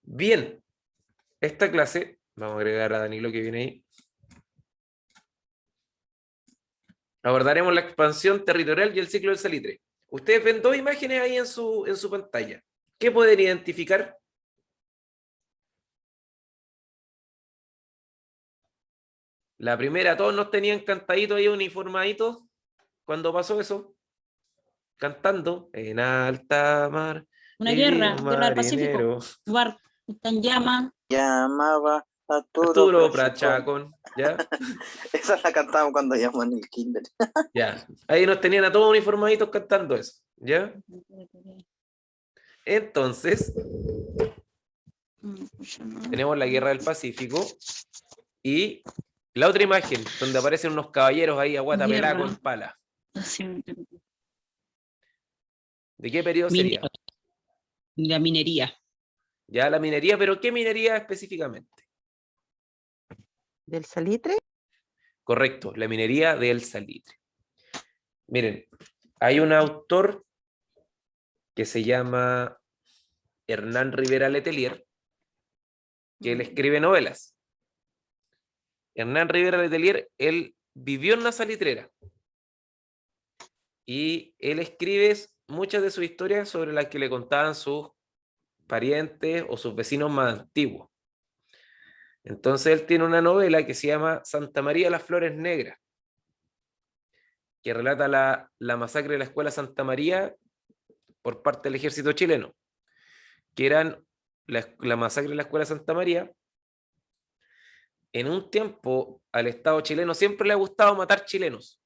Bien, esta clase, vamos a agregar a Danilo que viene ahí, abordaremos la expansión territorial y el ciclo del salitre. Ustedes ven dos imágenes ahí en su pantalla. ¿Qué pueden identificar? La primera, todos nos tenían cantaditos ahí, uniformaditos, cuando pasó eso, cantando en alta mar. Una Vivía guerra, un guerra del Pacífico. marinero. Bar está en llama. Llamaba Arturo Prachacón. Prachacón, ¿ya? Esa la cantábamos cuando íbamos en el kinder. Ya. Ahí nos tenían a todos uniformaditos cantando eso, ¿ya? Entonces, tenemos la guerra del Pacífico y la otra imagen, donde aparecen unos caballeros ahí a guata pelá con pala. ¿De qué periodo sería? La minería. Ya la minería, pero ¿qué minería específicamente? ¿Del salitre? Correcto, la minería del salitre. Miren, hay un autor que se llama Hernán Rivera Letelier, que él escribe novelas. Hernán Rivera Letelier, él vivió en una salitrera y él escribe muchas de sus historias sobre las que le contaban sus parientes o sus vecinos más antiguos. Entonces él tiene una novela que se llama Santa María de las Flores Negras, que relata la masacre de la Escuela Santa María por parte del ejército chileno, que eran la masacre de la Escuela Santa María. En un tiempo al Estado chileno siempre le ha gustado matar chilenos,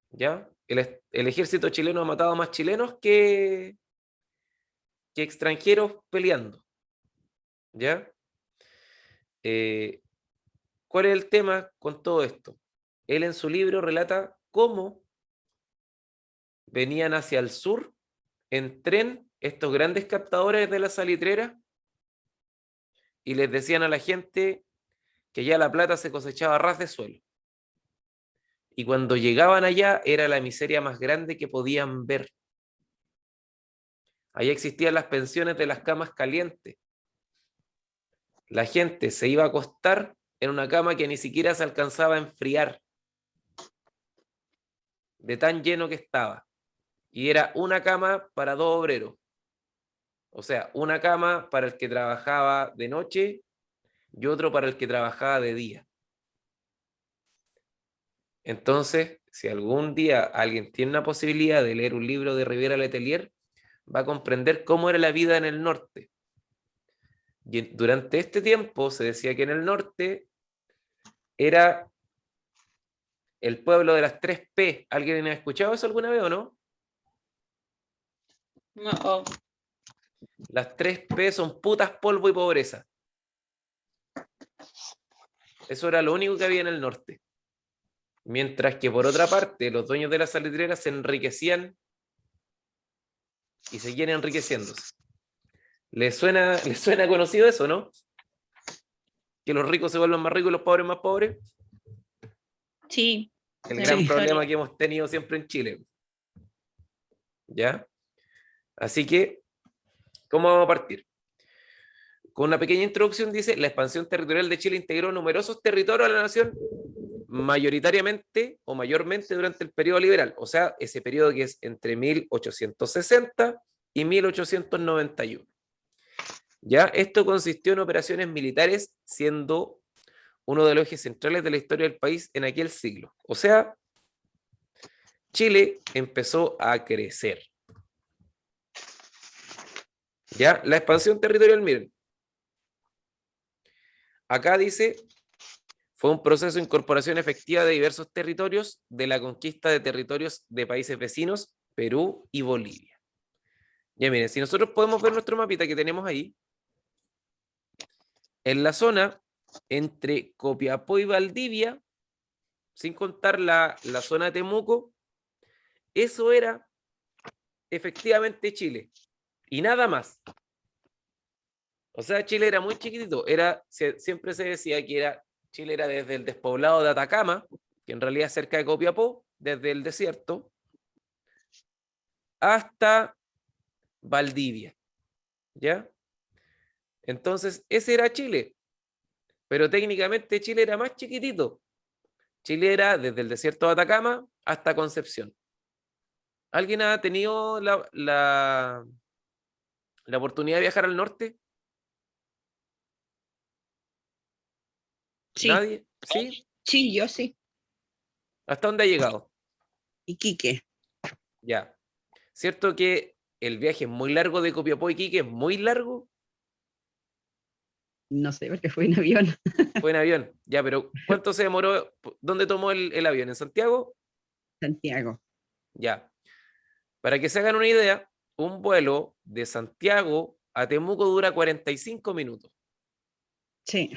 ¿ya? El ejército chileno ha matado más chilenos que extranjeros peleando, ¿ya? ¿Cuál es el tema con todo esto? Él en su libro relata cómo venían hacia el sur en tren estos grandes captadores de la salitrera y les decían a la gente que ya la plata se cosechaba a ras de suelo. Y cuando llegaban allá era la miseria más grande que podían ver. Allá existían las pensiones de las camas calientes. La gente se iba a acostar en una cama que ni siquiera se alcanzaba a enfriar, de tan lleno que estaba. Y era una cama para dos obreros. O sea, una cama para el que trabajaba de noche y otro para el que trabajaba de día. Entonces, si algún día alguien tiene una posibilidad de leer un libro de Rivera Letelier, va a comprender cómo era la vida en el norte. Y durante este tiempo se decía que en el norte era el pueblo de las 3P. ¿Alguien ha escuchado eso alguna vez o no? No. Las 3P son putas, polvo y pobreza. Eso era lo único que había en el norte. Mientras que por otra parte, los dueños de las salitreras se enriquecían y seguían enriqueciéndose. ¿Les suena conocido eso, no? Que los ricos se vuelvan más ricos y los pobres más pobres. Sí. El gran problema que hemos tenido siempre en Chile. ¿Ya? Así que, ¿cómo vamos a partir? Con una pequeña introducción dice, la expansión territorial de Chile integró numerosos territorios a la nación mayoritariamente o mayormente durante el periodo liberal, o sea, ese periodo que es entre 1860 y 1891. Ya, esto consistió en operaciones militares, siendo uno de los ejes centrales de la historia del país en aquel siglo. O sea, Chile empezó a crecer. Ya, la expansión territorial, miren. Acá dice, fue un proceso de incorporación efectiva de diversos territorios de la conquista de territorios de países vecinos, Perú y Bolivia. Ya miren, si nosotros podemos ver nuestro mapita que tenemos ahí, en la zona entre Copiapó y Valdivia, sin contar la zona de Temuco, eso era efectivamente Chile y nada más. O sea, Chile era muy chiquitito, siempre se decía que Chile era desde el despoblado de Atacama, que en realidad es cerca de Copiapó, desde el desierto, hasta Valdivia, ¿ya? Entonces, ese era Chile. Pero técnicamente Chile era más chiquitito. Chile era desde el desierto de Atacama hasta Concepción. ¿Alguien ha tenido la oportunidad de viajar al norte? Sí, ¿Nadie? ¿Sí? sí, yo sí. ¿Hasta dónde ha llegado? Iquique. Ya. ¿Cierto que el viaje es muy largo de Copiapó a Iquique? ¿Es muy largo? No sé, porque fue en avión. Fue en avión. Ya, pero ¿cuánto se demoró? ¿Dónde tomó el avión? ¿En Santiago? Santiago. Ya. Para que se hagan una idea, un vuelo de Santiago a Temuco dura 45 minutos. Sí.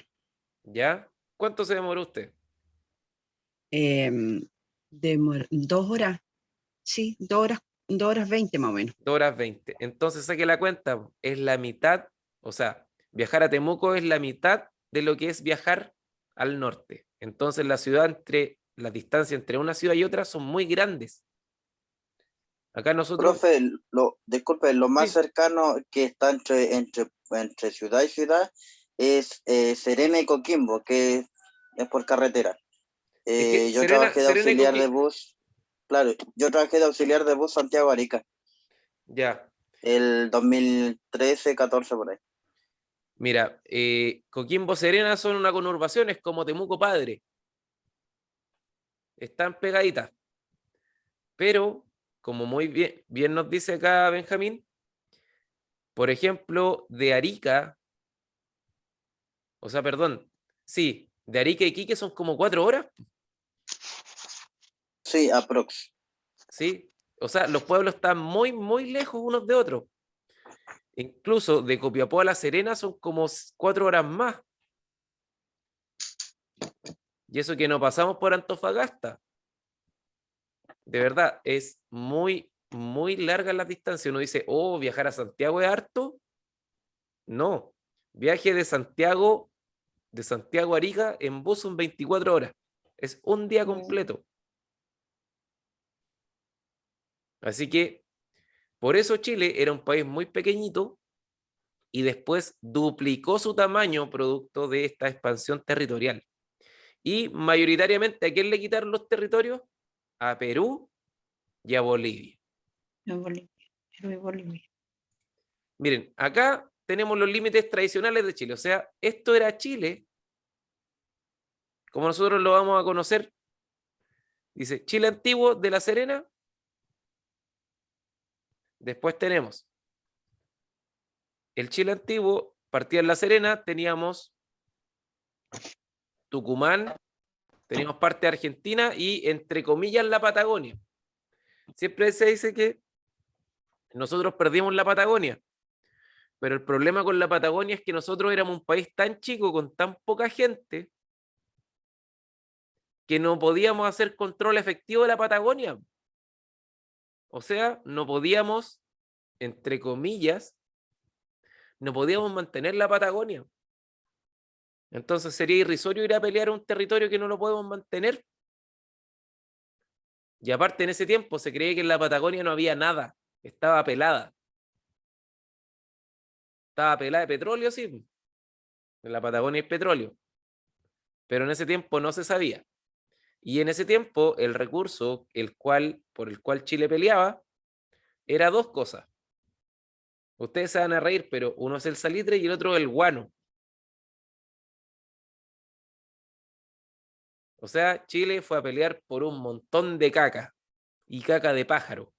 ¿Ya? ¿Cuánto se demoró usted? 2 horas. Sí, 2 horas 20 más o menos. 2 horas 20. Entonces saque la cuenta, es la mitad, o sea, viajar a Temuco es la mitad de lo que es viajar al norte. Entonces la distancia entre una ciudad y otra son muy grandes. Acá nosotros, Profe, disculpe, lo más sí, cercano que está entre ciudad y ciudad es Serena y Coquimbo, que es por carretera. es que Yo trabajé de Serena y auxiliar de Coquimbo, bus, claro, yo trabajé de auxiliar de bus Santiago-Arica, ya, el 2013-14 por ahí. mira, Coquimbo Serena son una conurbación, es como Temuco Padre, están pegaditas, pero como muy bien nos dice acá Benjamín, por ejemplo, de Arica, o sea, perdón, sí, de Arica a Iquique son como 4 horas, Sí, aprox. ¿sí? O sea, los pueblos están muy, muy lejos unos de otros. Incluso de Copiapó a La Serena son como 4 horas más. Y eso que no pasamos por Antofagasta. De verdad, es muy, muy larga la distancia. Uno dice, oh, viajar a Santiago es harto. No, viaje de Santiago a Arica en bus son 24 horas. Es un día completo. Así que, por eso Chile era un país muy pequeñito y después duplicó su tamaño producto de esta expansión territorial. Y mayoritariamente, ¿a quién le quitaron los territorios? A Perú y a Bolivia. En Bolivia. Perú y Bolivia. Miren, acá tenemos los límites tradicionales de Chile. O sea, esto era Chile, como nosotros lo vamos a conocer. Dice Chile antiguo de La Serena. Después tenemos el Chile antiguo, partía en La Serena, teníamos Tucumán, teníamos parte de Argentina y entre comillas la Patagonia. Siempre se dice que nosotros perdimos la Patagonia, pero el problema con la Patagonia es que nosotros éramos un país tan chico, con tan poca gente, que no podíamos hacer control efectivo de la Patagonia. O sea, no podíamos, entre comillas, no podíamos mantener la Patagonia. Entonces sería irrisorio ir a pelear un territorio que no lo podemos mantener. Y aparte, en ese tiempo se creía que en la Patagonia no había nada, estaba pelada. Estaba pelada de petróleo, sí. En la Patagonia hay petróleo. Pero en ese tiempo no se sabía. Y en ese tiempo el recurso por el cual Chile peleaba era dos cosas. Ustedes se van a reír, pero uno es el salitre y el otro el guano. O sea, Chile fue a pelear por un montón de caca y caca de pájaro.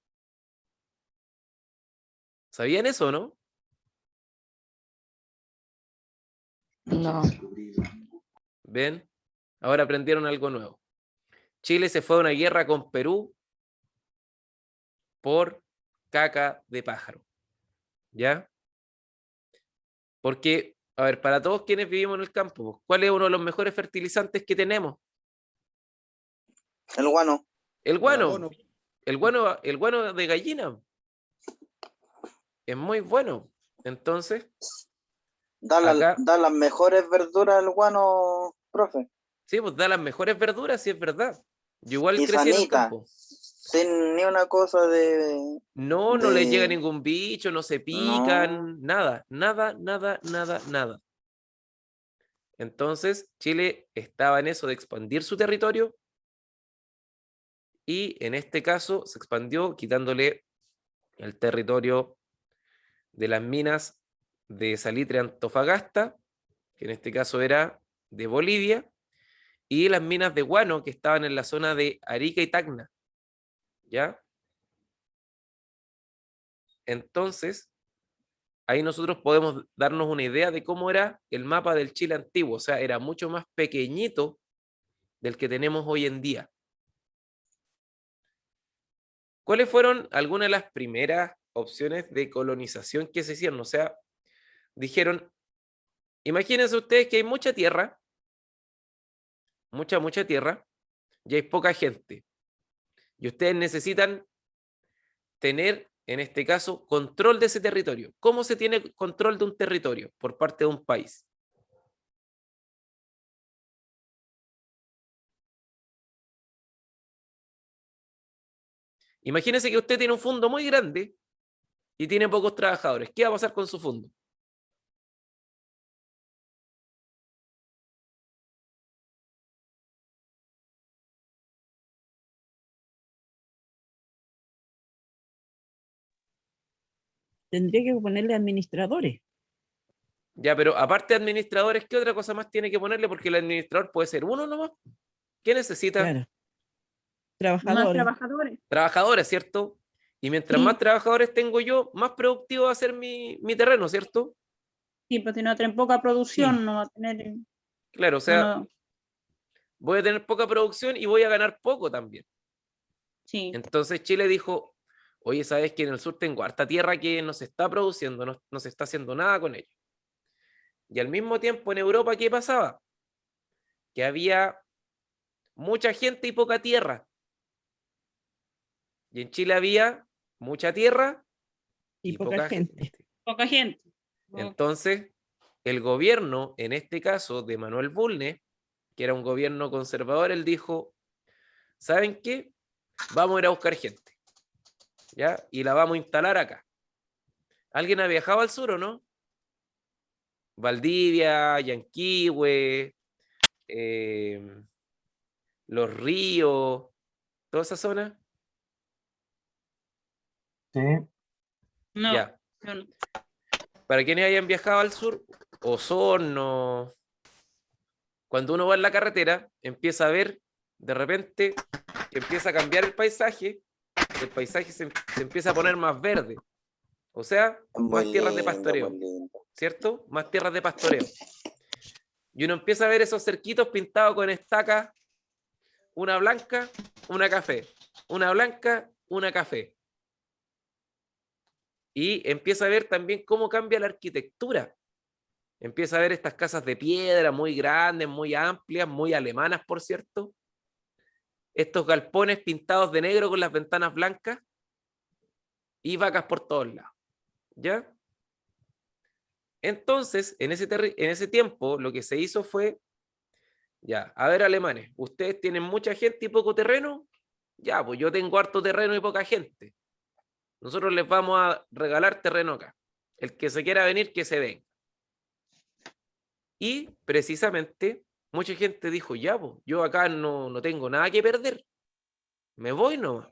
¿Sabían eso, no? No. ¿Ven? Ahora aprendieron algo nuevo. Chile se fue a una guerra con Perú por caca de pájaro. ¿Ya? Porque, a ver, para todos quienes vivimos en el campo, ¿cuál es uno de los mejores fertilizantes que tenemos? El guano. El El guano. abono. El guano de gallina. Es muy bueno. Entonces, acá, Da las mejores verduras el guano, profe. sí, pues da las mejores verduras, sí es verdad. Yo igual Y crecí en el sanita. campo. sin ni una cosa de... No, no les llega de... ningún bicho, no se No, pican, nada, nada, nada, nada, nada. Entonces, Chile estaba en eso de expandir su territorio y en este caso se expandió quitándole el territorio de las minas de Salitre Antofagasta, que en este caso era de Bolivia, y las minas de guano que estaban en la zona de Arica y Tacna. ¿Ya? Entonces, ahí nosotros podemos darnos una idea de cómo era el mapa del Chile antiguo, o sea, era mucho más pequeñito del que tenemos hoy en día. ¿Cuáles fueron algunas de las primeras opciones de colonización que se hicieron? O sea, dijeron, imagínense ustedes que hay mucha tierra, mucha tierra, y hay poca gente. Y ustedes necesitan tener, en este caso, control de ese territorio. ¿Cómo se tiene control de un territorio por parte de un país? Imagínense que usted tiene un fondo muy grande y tiene pocos trabajadores. ¿Qué va a pasar con su fondo? Tendría que ponerle administradores. Ya, pero aparte de administradores, ¿qué otra cosa más tiene que ponerle? Porque el administrador puede ser uno nomás. ¿Qué necesita? Claro. Más Trabajadores. trabajadores. Trabajadores, ¿cierto? Y mientras Sí. más trabajadores tengo yo, más productivo va a ser mi terreno, ¿cierto? Sí, pues si no tienen poca producción, Sí. no va a tener. Claro, o No, sea, no, voy a tener poca producción y voy a ganar poco también. sí. Entonces Chile dijo, oye, ¿sabes que en el sur tengo harta tierra que no se está produciendo, no se está haciendo nada con ello? Y al mismo tiempo en Europa, ¿qué pasaba? Que había mucha gente y poca tierra. Y en Chile había mucha tierra Y y poca poca gente. gente. Poca gente. Entonces, el gobierno, en este caso de Manuel Bulnes, que era un gobierno conservador, él dijo, ¿saben qué? Vamos a ir a buscar gente, ¿ya? Y la vamos a instalar acá. ¿Alguien ha viajado al sur o no? Valdivia, Yanquihue, Los Ríos, toda esa zona. Sí, No, Ya. yo no. Para quienes hayan viajado al sur, Osorno, cuando uno va en la carretera, empieza a ver de repente que empieza a cambiar el paisaje se empieza a poner más verde. O sea, muy más tierras de lindo, pastoreo, muy lindo. ¿cierto? Más tierras de pastoreo. Y uno empieza a ver esos cerquitos pintados con estacas, una blanca, una café, una blanca, una café. Y empieza a ver también cómo cambia la arquitectura. Empieza a ver estas casas de piedra muy grandes, muy amplias, muy alemanas, por cierto. Estos galpones pintados de negro con las ventanas blancas y vacas por todos lados. ¿Ya? Entonces, en ese tiempo, lo que se hizo fue, ya, a ver, alemanes, ustedes tienen mucha gente y poco terreno, ya, pues yo tengo harto terreno y poca gente. Nosotros les vamos a regalar terreno acá. El que se quiera venir, que se venga. Y precisamente, mucha gente dijo, ya, pues, yo acá no tengo nada que perder. Me voy nomás.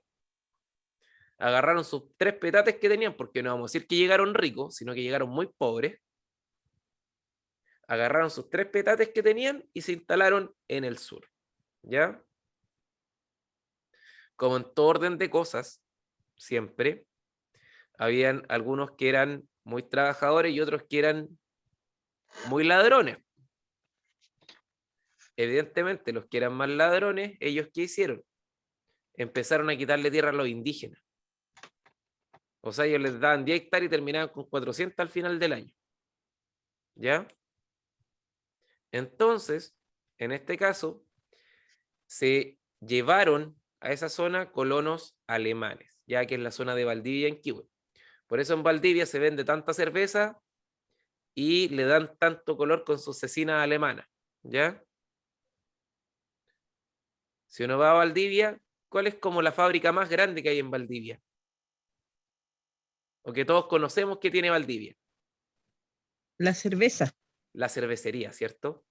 Agarraron sus 3 petates que tenían, porque no vamos a decir que llegaron ricos, sino que llegaron muy pobres. Agarraron sus 3 petates que tenían y se instalaron en el sur. ¿Ya? Como en todo orden de cosas, siempre, habían algunos que eran muy trabajadores y otros que eran muy ladrones. Evidentemente, los que eran más ladrones, ¿ellos qué hicieron? Empezaron a quitarle tierra a los indígenas. O sea, ellos les daban 10 hectáreas y terminaban con 400 al final del año. ¿Ya? Entonces, en este caso, se llevaron a esa zona colonos alemanes, ya que es la zona de Valdivia y Yanquihue. Por eso en Valdivia se vende tanta cerveza y le dan tanto color con sus cecinas alemanas, ¿ya? Si uno va a Valdivia, cuál es como la fábrica más grande que hay en Valdivia? O que todos conocemos que tiene Valdivia. La cerveza. La cervecería, ¿cierto?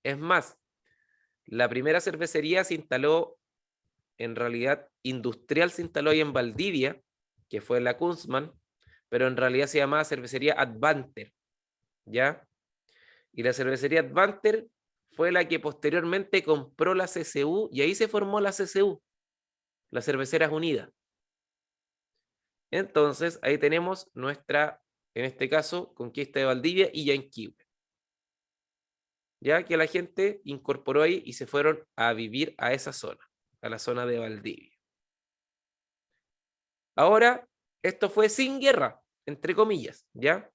Es más, la primera cervecería se instaló, en realidad industrial se instaló ahí en Valdivia, que fue la Kunzman, pero en realidad se llamaba cervecería Advanter, ¿ya? Y la cervecería Advanter fue la que posteriormente compró la CCU y ahí se formó la CCU, las Cerveceras Unidas. Entonces, ahí tenemos nuestra, en este caso, conquista de Valdivia y Yanquihue. Ya que la gente incorporó ahí y se fueron a vivir a esa zona, a la zona de Valdivia. Ahora, esto fue sin guerra, entre comillas, ¿ya?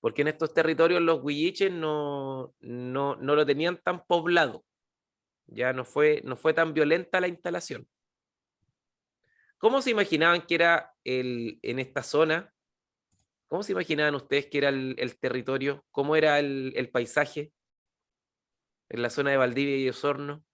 Porque en estos territorios los huilliches no lo tenían tan poblado. Ya no fue tan violenta la instalación. ¿Cómo se imaginaban que era en esta zona? ¿Cómo se imaginaban ustedes que era el territorio? ¿Cómo era el paisaje en la zona de Valdivia y Osorno?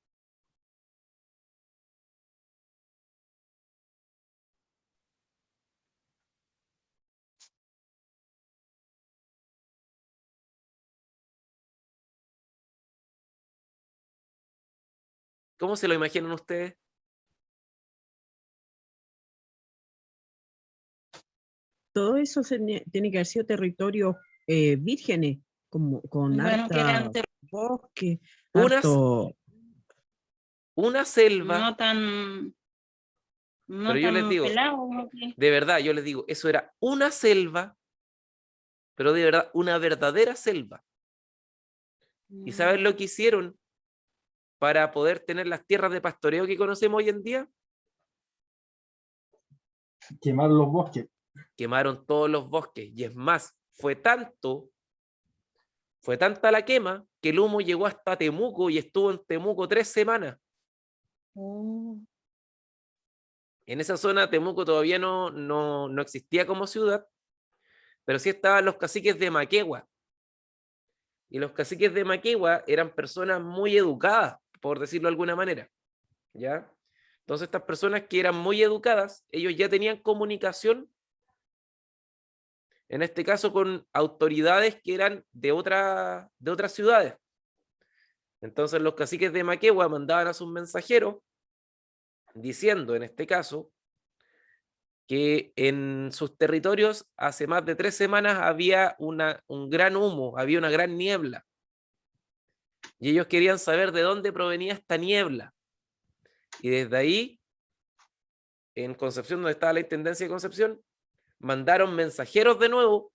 ¿Cómo se lo imaginan ustedes? Todo eso tiene que haber sido territorios vírgenes, como, con Bueno, que eran harta bosque, Unas- harto. Una selva, no tan, pero no yo les tan digo, pelados como que. de verdad, yo les digo, eso era una selva, pero de verdad, una verdadera selva. ¿Y saben lo que hicieron para poder tener las tierras de pastoreo que conocemos hoy en día? Quemar los bosques. Quemaron todos los bosques. Y es más, fue tanta la quema que el humo llegó hasta Temuco y estuvo en Temuco 3 semanas. Oh, En esa zona Temuco todavía no existía como ciudad, pero sí estaban los caciques de Maquegua. Y los caciques de Maquegua eran personas muy educadas, por decirlo de alguna manera, ¿ya? Entonces estas personas que eran muy educadas, ellos ya tenían comunicación, en este caso con autoridades que eran de otras ciudades. Entonces los caciques de Maquegua mandaban a sus mensajeros diciendo, en este caso, que en sus territorios hace más de 3 semanas había un gran humo, había una gran niebla. Y ellos querían saber de dónde provenía esta niebla. Y desde ahí, en Concepción, donde estaba la Intendencia de Concepción, mandaron mensajeros de nuevo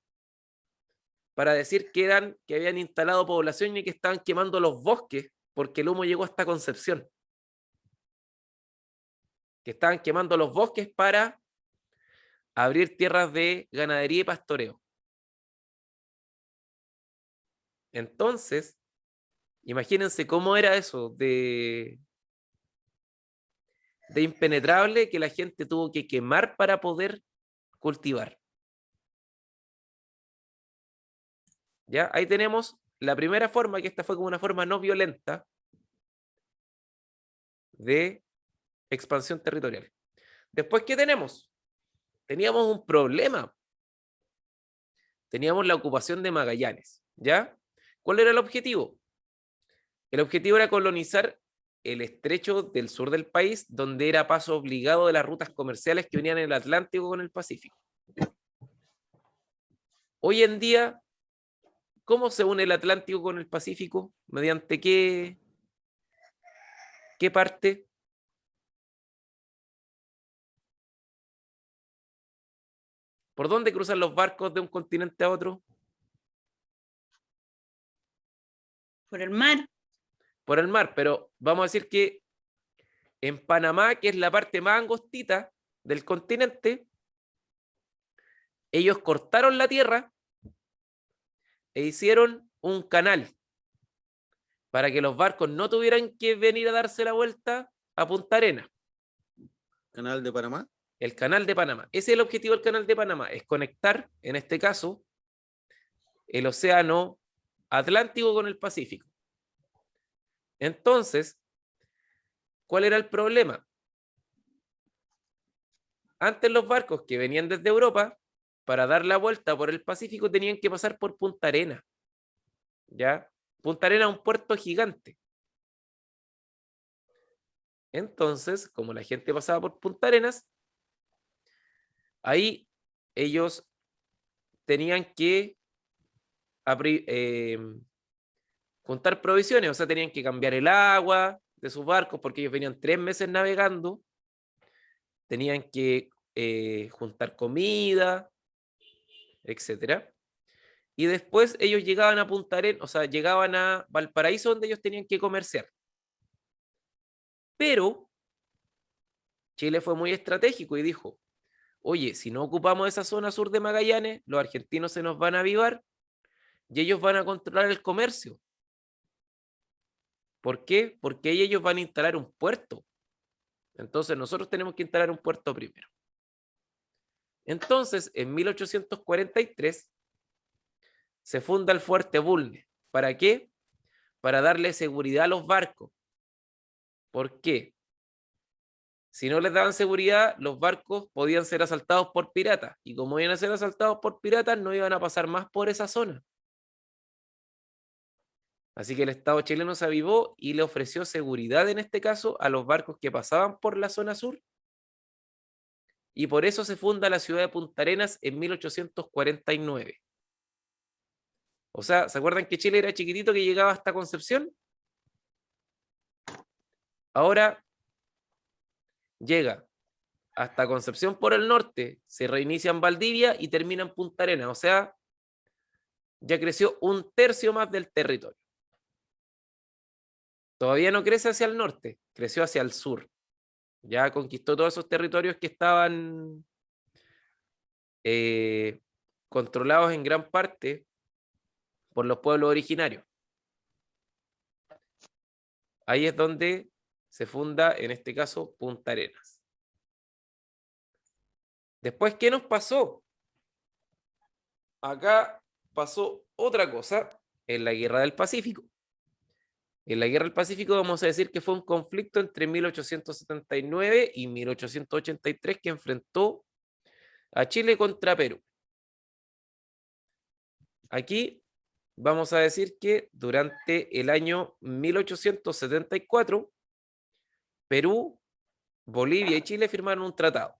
para decir que habían instalado población y que estaban quemando los bosques porque el humo llegó hasta Concepción. Que estaban quemando los bosques para abrir tierras de ganadería y pastoreo. Entonces, imagínense cómo era eso de impenetrable que la gente tuvo que quemar para poder cultivar. ¿Ya? Ahí tenemos la primera forma, que esta fue como una forma no violenta de expansión territorial. Después, ¿qué tenemos? Teníamos un problema. Teníamos la ocupación de Magallanes, ¿ya? ¿Cuál era el objetivo? El objetivo era colonizar el estrecho del sur del país, donde era paso obligado de las rutas comerciales que unían el Atlántico con el Pacífico. Hoy en día, ¿cómo se une el Atlántico con el Pacífico? ¿Mediante qué parte? ¿Por dónde cruzan los barcos de un continente a otro? por el mar. Por el mar, pero vamos a decir que en Panamá, que es la parte más angostita del continente, ellos cortaron la tierra e hicieron un canal para que los barcos no tuvieran que venir a darse la vuelta a Punta Arenas. Canal de Panamá. El canal de Panamá. Ese es el objetivo del canal de Panamá, es conectar, en este caso, el océano Atlántico con el Pacífico. Entonces, ¿cuál era el problema? Antes los barcos que venían desde Europa, para dar la vuelta por el Pacífico, tenían que pasar por Punta Arenas. ¿Ya? Punta Arenas es un puerto gigante. Entonces, como la gente pasaba por Punta Arenas, ahí ellos tenían que juntar provisiones, o sea, tenían que cambiar el agua de sus barcos porque ellos venían 3 meses navegando, tenían que juntar comida, etcétera. Y después ellos llegaban a Punta Arenas, o sea, llegaban a Valparaíso, donde ellos tenían que comerciar. Pero Chile fue muy estratégico y dijo, oye, si no ocupamos esa zona sur de Magallanes, los argentinos se nos van a avivar y ellos van a controlar el comercio. ¿Por qué? Porque ahí ellos van a instalar un puerto. Entonces nosotros tenemos que instalar un puerto primero. Entonces, en 1843, se funda el Fuerte Bulnes. ¿Para qué? Para darle seguridad a los barcos. ¿Por qué? Si no les daban seguridad, los barcos podían ser asaltados por piratas. Y como iban a ser asaltados por piratas, no iban a pasar más por esa zona. Así que el Estado chileno se avivó y le ofreció seguridad, en este caso, a los barcos que pasaban por la zona sur. Y por eso se funda la ciudad de Punta Arenas en 1849. O sea, ¿se acuerdan que Chile era chiquitito que llegaba hasta Concepción? Ahora llega hasta Concepción por el norte, se reinicia en Valdivia y termina en Punta Arenas. O sea, ya creció 1/3 más del territorio. Todavía no crece hacia el norte, creció hacia el sur. Ya conquistó todos esos territorios que estaban controlados en gran parte por los pueblos originarios. Ahí es donde se funda, en este caso, Punta Arenas. Después, ¿qué nos pasó? Acá pasó otra cosa en la Guerra del Pacífico. En la Guerra del Pacífico vamos a decir que fue un conflicto entre 1879 y 1883 que enfrentó a Chile contra Perú. Aquí vamos a decir que durante el año 1874, Perú, Bolivia y Chile firmaron un tratado.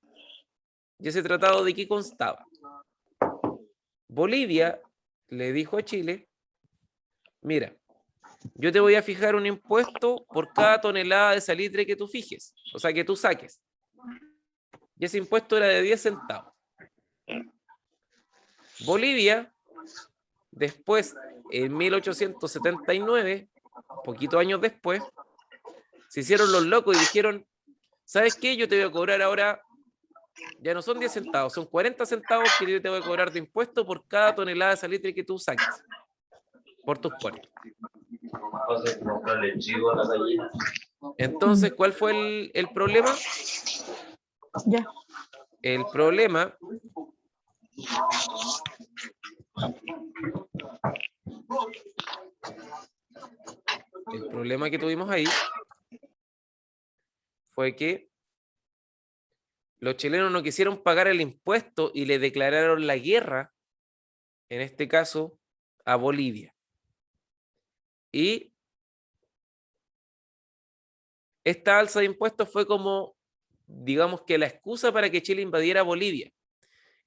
¿Y ese tratado de qué constaba? Bolivia le dijo a Chile, mira, yo te voy a fijar un impuesto por cada tonelada de salitre que tú fijes, o sea, que tú saques. Y ese impuesto era de 10 centavos. Bolivia, después, en 1879, poquitos años después, se hicieron los locos y dijeron, ¿sabes qué? Yo te voy a cobrar ahora, ya no son 10 centavos, son 40 centavos que yo te voy a cobrar de impuesto por cada tonelada de salitre que tú saques por tus puertos. Entonces, ¿cuál fue el problema? Ya. El problema que tuvimos ahí fue que los chilenos no quisieron pagar el impuesto y le declararon la guerra, en este caso, a Bolivia. Y esta alza de impuestos fue como, digamos que la excusa para que Chile invadiera Bolivia.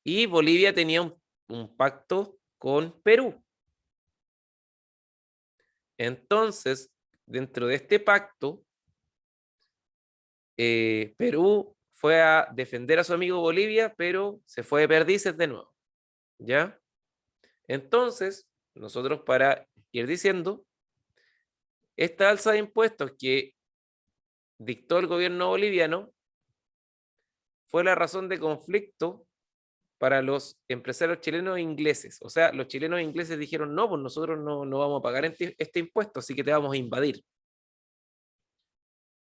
Y Bolivia tenía un pacto con Perú. Entonces, dentro de este pacto, Perú fue a defender a su amigo Bolivia, pero se fue de perdices de nuevo. ¿Ya? Entonces, nosotros para ir diciendo, esta alza de impuestos que dictó el gobierno boliviano fue la razón de conflicto para los empresarios chilenos e ingleses. O sea, los chilenos e ingleses dijeron, no, pues nosotros no vamos a pagar este impuesto, así que te vamos a invadir.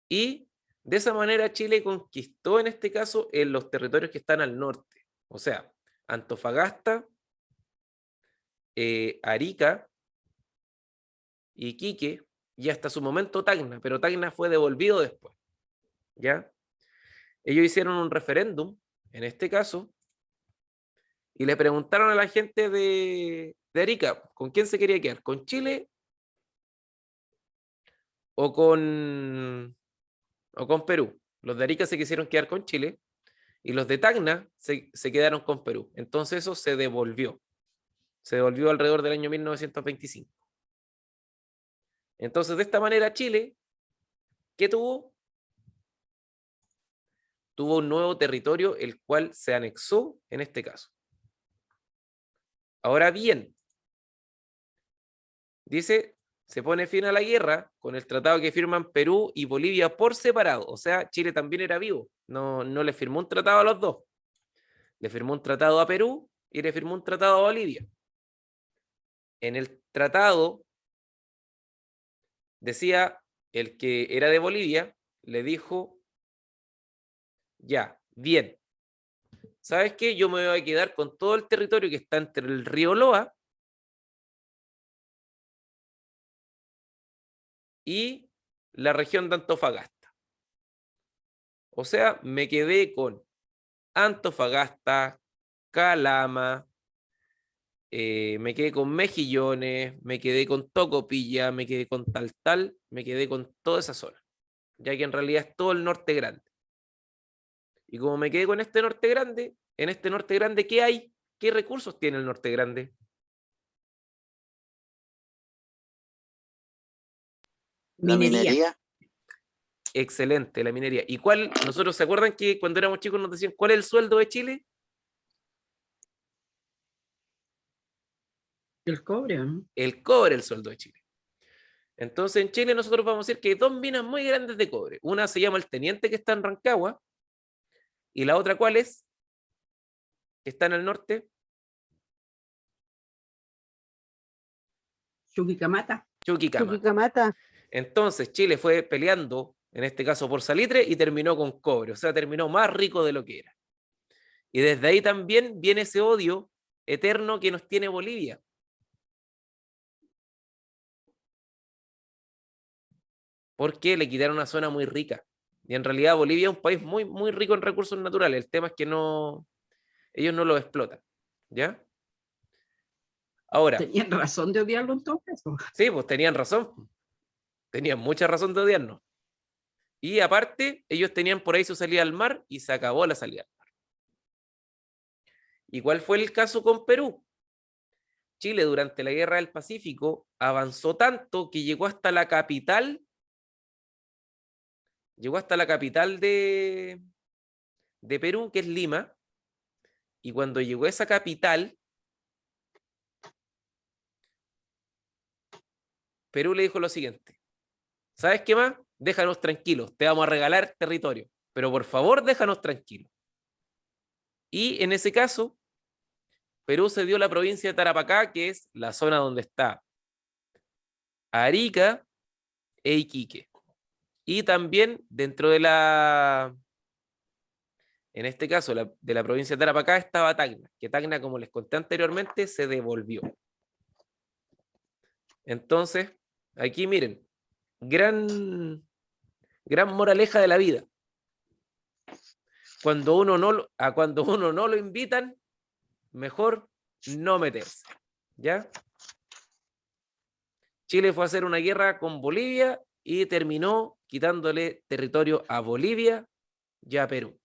Y de esa manera Chile conquistó, en este caso, en los territorios que están al norte. O sea, Antofagasta, Arica, Iquique y hasta su momento Tacna, pero Tacna fue devolvido después. ¿ya? Ellos hicieron un referéndum, en este caso, y le preguntaron a la gente de Arica, ¿con quién se quería quedar? ¿Con Chile o con Perú? Los de Arica se quisieron quedar con Chile y los de Tacna se quedaron con Perú. Entonces eso se devolvió. Se devolvió alrededor del año 1925. Entonces, de esta manera, Chile, ¿qué tuvo? Tuvo un nuevo territorio, el cual se anexó en este caso. Ahora bien, dice, se pone fin a la guerra con el tratado que firman Perú y Bolivia por separado. O sea, Chile también era vivo. No le firmó un tratado a los dos. Le firmó un tratado a Perú y le firmó un tratado a Bolivia. En el tratado decía, el que era de Bolivia le dijo, ya, bien, ¿sabes qué? Yo me voy a quedar con todo el territorio que está entre el río Loa y la región de Antofagasta. O sea, me quedé con Antofagasta, Calama, me quedé con Mejillones, me quedé con Tocopilla, me quedé con Taltal, me quedé con toda esa zona, ya que en realidad es todo el norte grande. Y como me quedé con este norte grande, en este norte grande, ¿qué hay? ¿Qué recursos tiene el norte grande? La Minería. minería. Excelente, la minería. ¿Y cuál? Nosotros, ¿se acuerdan que cuando éramos chicos nos decían cuál es el sueldo de Chile? El cobre, ¿o no? El cobre, el sueldo de Chile. Entonces en Chile nosotros vamos a decir que hay dos minas muy grandes de cobre. Una se llama el Teniente, que está en Rancagua, y la otra, ¿cuál es? Que está en el norte, Chuquicamata. Chuquicamata. Chuquicamata. Entonces Chile fue peleando, en este caso por salitre, y terminó con cobre, o sea, terminó más rico de lo que era. Y desde ahí también viene ese odio eterno que nos tiene Bolivia. Porque le quitaron una zona muy rica. Y en realidad Bolivia es un país muy, muy rico en recursos naturales. El tema es que ellos no lo explotan. ¿Ya? Ahora, Tenían razón de odiarlo entonces. sí, pues tenían razón. Tenían mucha razón de odiarnos. Y aparte, ellos tenían por ahí su salida al mar y se acabó la salida al mar. ¿Y cuál fue el caso con Perú? Chile durante la Guerra del Pacífico avanzó tanto que llegó hasta la capital de Perú, que es Lima, y cuando llegó a esa capital, Perú le dijo lo siguiente: ¿sabes qué más? Déjanos tranquilos, te vamos a regalar territorio, pero por favor déjanos tranquilos. Y en ese caso, Perú cedió la provincia de Tarapacá, que es la zona donde está Arica e Iquique. Y también dentro de en este caso, de la provincia de Tarapacá estaba Tacna, que Tacna, como les conté anteriormente, se devolvió. Entonces, aquí miren, gran moraleja de la vida. Cuando uno no lo invitan, mejor no meterse. ¿Ya? Chile fue a hacer una guerra con Bolivia y terminó quitándole territorio a Bolivia y a Perú.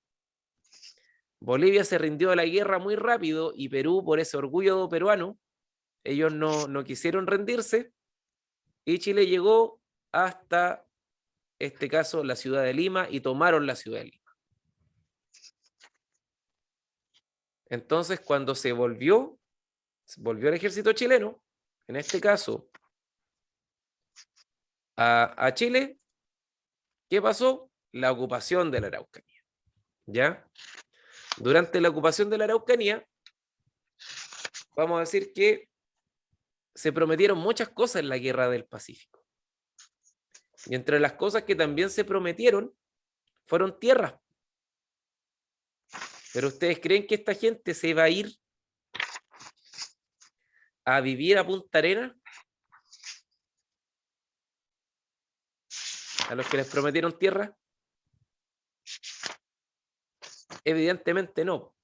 Bolivia se rindió a la guerra muy rápido y Perú, por ese orgullo peruano, ellos no quisieron rendirse y Chile llegó hasta, este caso, la ciudad de Lima y tomaron la ciudad de Lima. Entonces, cuando se volvió el ejército chileno, en este caso, a Chile, ¿qué pasó? La ocupación de la Araucanía. ¿Ya? Durante la ocupación de la Araucanía, vamos a decir que se prometieron muchas cosas en la Guerra del Pacífico. Y entre las cosas que también se prometieron fueron tierras. Pero ¿ustedes creen que esta gente se va a ir a vivir a Punta Arenas? ¿A los que les prometieron tierra? Evidentemente no.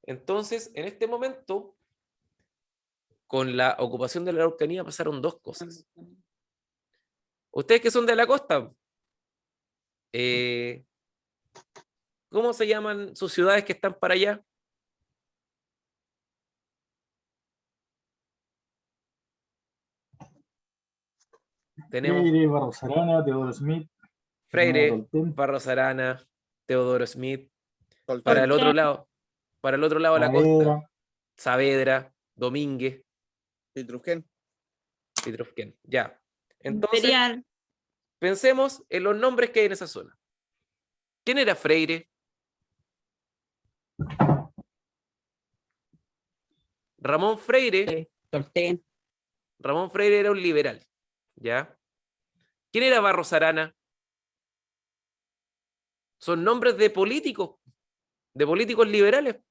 Entonces, en este momento, con la ocupación de la Araucanía pasaron dos cosas. Ustedes que son de la costa, ¿cómo se llaman sus ciudades que están para allá? Tenemos Freire, Barros Arana, Teodoro Smith, Freire, Tolten, Barros Arana, Teodoro Smith. Tolten. Para el otro lado de la costa, Saavedra, Saavedra, Domínguez, Pitrufquén. Pitrufquén. Ya. Entonces, Imperial. pensemos en los nombres que hay en esa zona. ¿Quién era Freire? Ramón Freire. Tolten. Ramón Freire era un liberal. ¿Ya? ¿Quién era Barros Arana? Son nombres de políticos liberales.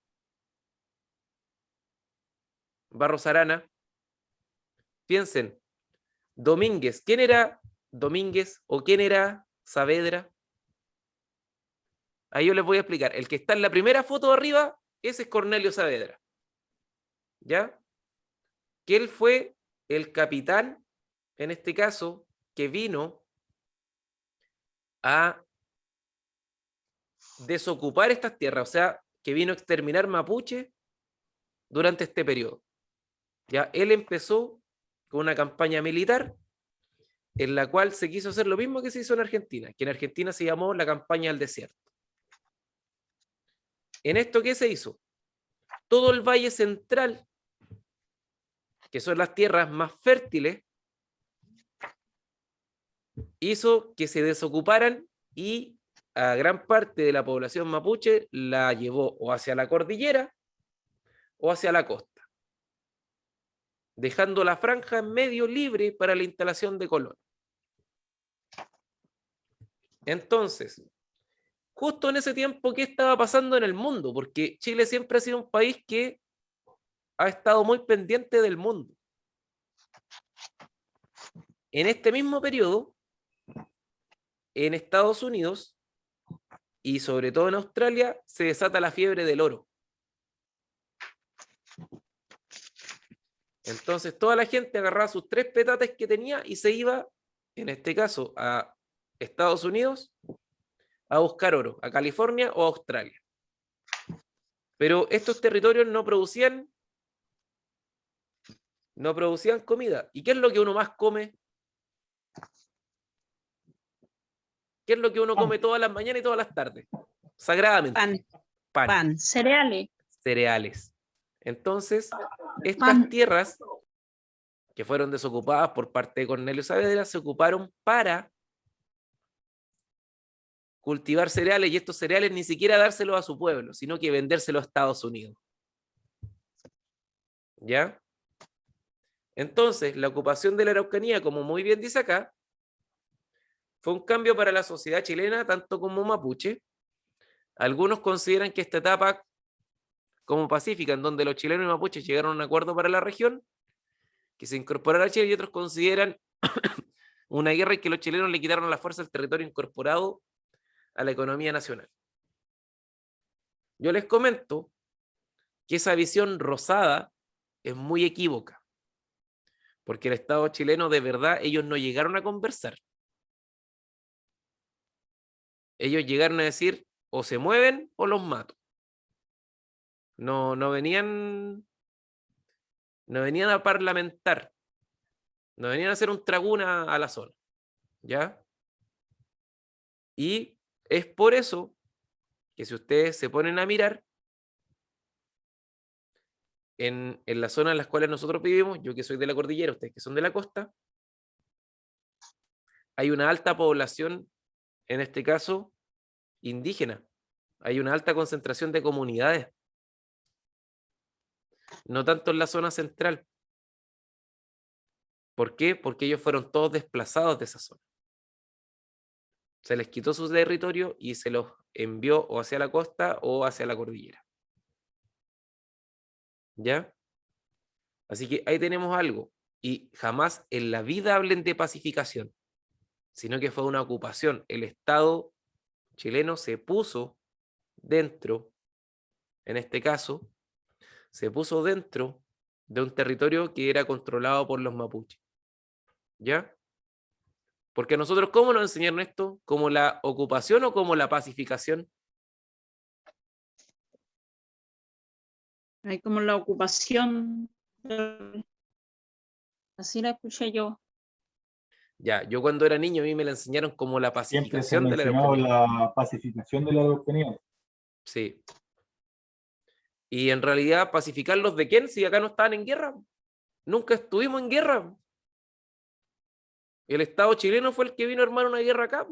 Barros Arana. Piensen, Domínguez. ¿Quién era Domínguez o quién era Saavedra? Ahí yo les voy a explicar. El que está en la primera foto de arriba, ese es Cornelio Saavedra. ¿Ya? Que él fue el capitán, en este caso, que vino a desocupar estas tierras, o sea, que vino a exterminar mapuche durante este periodo. Ya, él empezó con una campaña militar en la cual se quiso hacer lo mismo que se hizo en Argentina, que en Argentina se llamó la campaña del desierto. En esto, ¿qué se hizo? Todo el Valle Central, que son las tierras más fértiles, hizo que se desocuparan y a gran parte de la población mapuche la llevó o hacia la cordillera o hacia la costa, dejando la franja en medio libre para la instalación de colonos. Entonces, justo en ese tiempo, ¿qué estaba pasando en el mundo? Porque Chile siempre ha sido un país que ha estado muy pendiente del mundo. En este mismo periodo, en Estados Unidos y sobre todo en Australia, se desata la fiebre del oro. Entonces toda la gente agarraba sus 3 petates que tenía y se iba, en este caso, a Estados Unidos a buscar oro, a California o a Australia. Pero estos territorios no producían comida. ¿Y qué es lo que uno más come? ¿Qué es lo que uno come todas las mañanas y todas las tardes? Sagradamente. Pan. Pan. Pan. Cereales. Cereales. Entonces, estas Pan. tierras que fueron desocupadas por parte de Cornelio Saavedra se ocuparon para cultivar cereales, y estos cereales ni siquiera dárselos a su pueblo, sino que vendérselos a Estados Unidos. ¿Ya? Entonces, la ocupación de la Araucanía, como muy bien dice acá, fue un cambio para la sociedad chilena, tanto como mapuche. Algunos consideran que esta etapa como pacífica, en donde los chilenos y mapuches llegaron a un acuerdo para la región, que se incorporara a Chile, y otros consideran una guerra en que los chilenos le quitaron a la fuerza el territorio incorporado a la economía nacional. Yo les comento que esa visión rosada es muy equívoca, porque el Estado chileno, de verdad, ellos no llegaron a conversar. Ellos llegaron a decir, o se mueven o los mato. No venían a parlamentar, no venían a hacer un traguna a la zona, ¿ya? Y es por eso que si ustedes se ponen a mirar en la zona en las cuales nosotros vivimos, yo que soy de la cordillera, ustedes que son de la costa, hay una alta población, en este caso, indígena. Hay una alta concentración de comunidades. No tanto en la zona central. ¿Por qué? Porque ellos fueron todos desplazados de esa zona. Se les quitó su territorio y se los envió o hacia la costa o hacia la cordillera. ¿Ya? Así que ahí tenemos algo. Y jamás en la vida hablen de pacificación, sino que fue una ocupación. El Estado chileno se puso dentro, en este caso, se puso dentro de un territorio que era controlado por los mapuches. ¿Ya? Porque a nosotros, ¿cómo nos enseñaron esto? ¿Como la ocupación o como la pacificación? Hay como la ocupación. Así la escuché yo. Ya, yo cuando era niño a mí me la enseñaron como la Siempre se ha pacificación de la mencionado Araucanía. la pacificación de la Araucanía. Sí. Y en realidad, ¿pacificarlos de quién? Si acá no estaban en guerra. Nunca estuvimos en guerra. El Estado chileno fue el que vino a armar una guerra acá.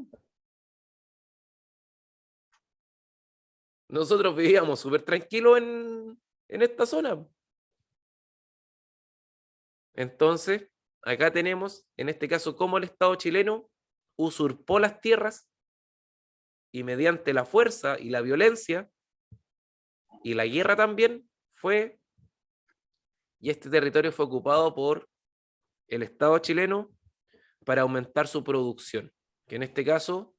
Nosotros vivíamos súper tranquilos en esta zona. Entonces, acá tenemos, en este caso, cómo el Estado chileno usurpó las tierras y mediante la fuerza y la violencia y la guerra también y este territorio fue ocupado por el Estado chileno para aumentar su producción, que en este caso,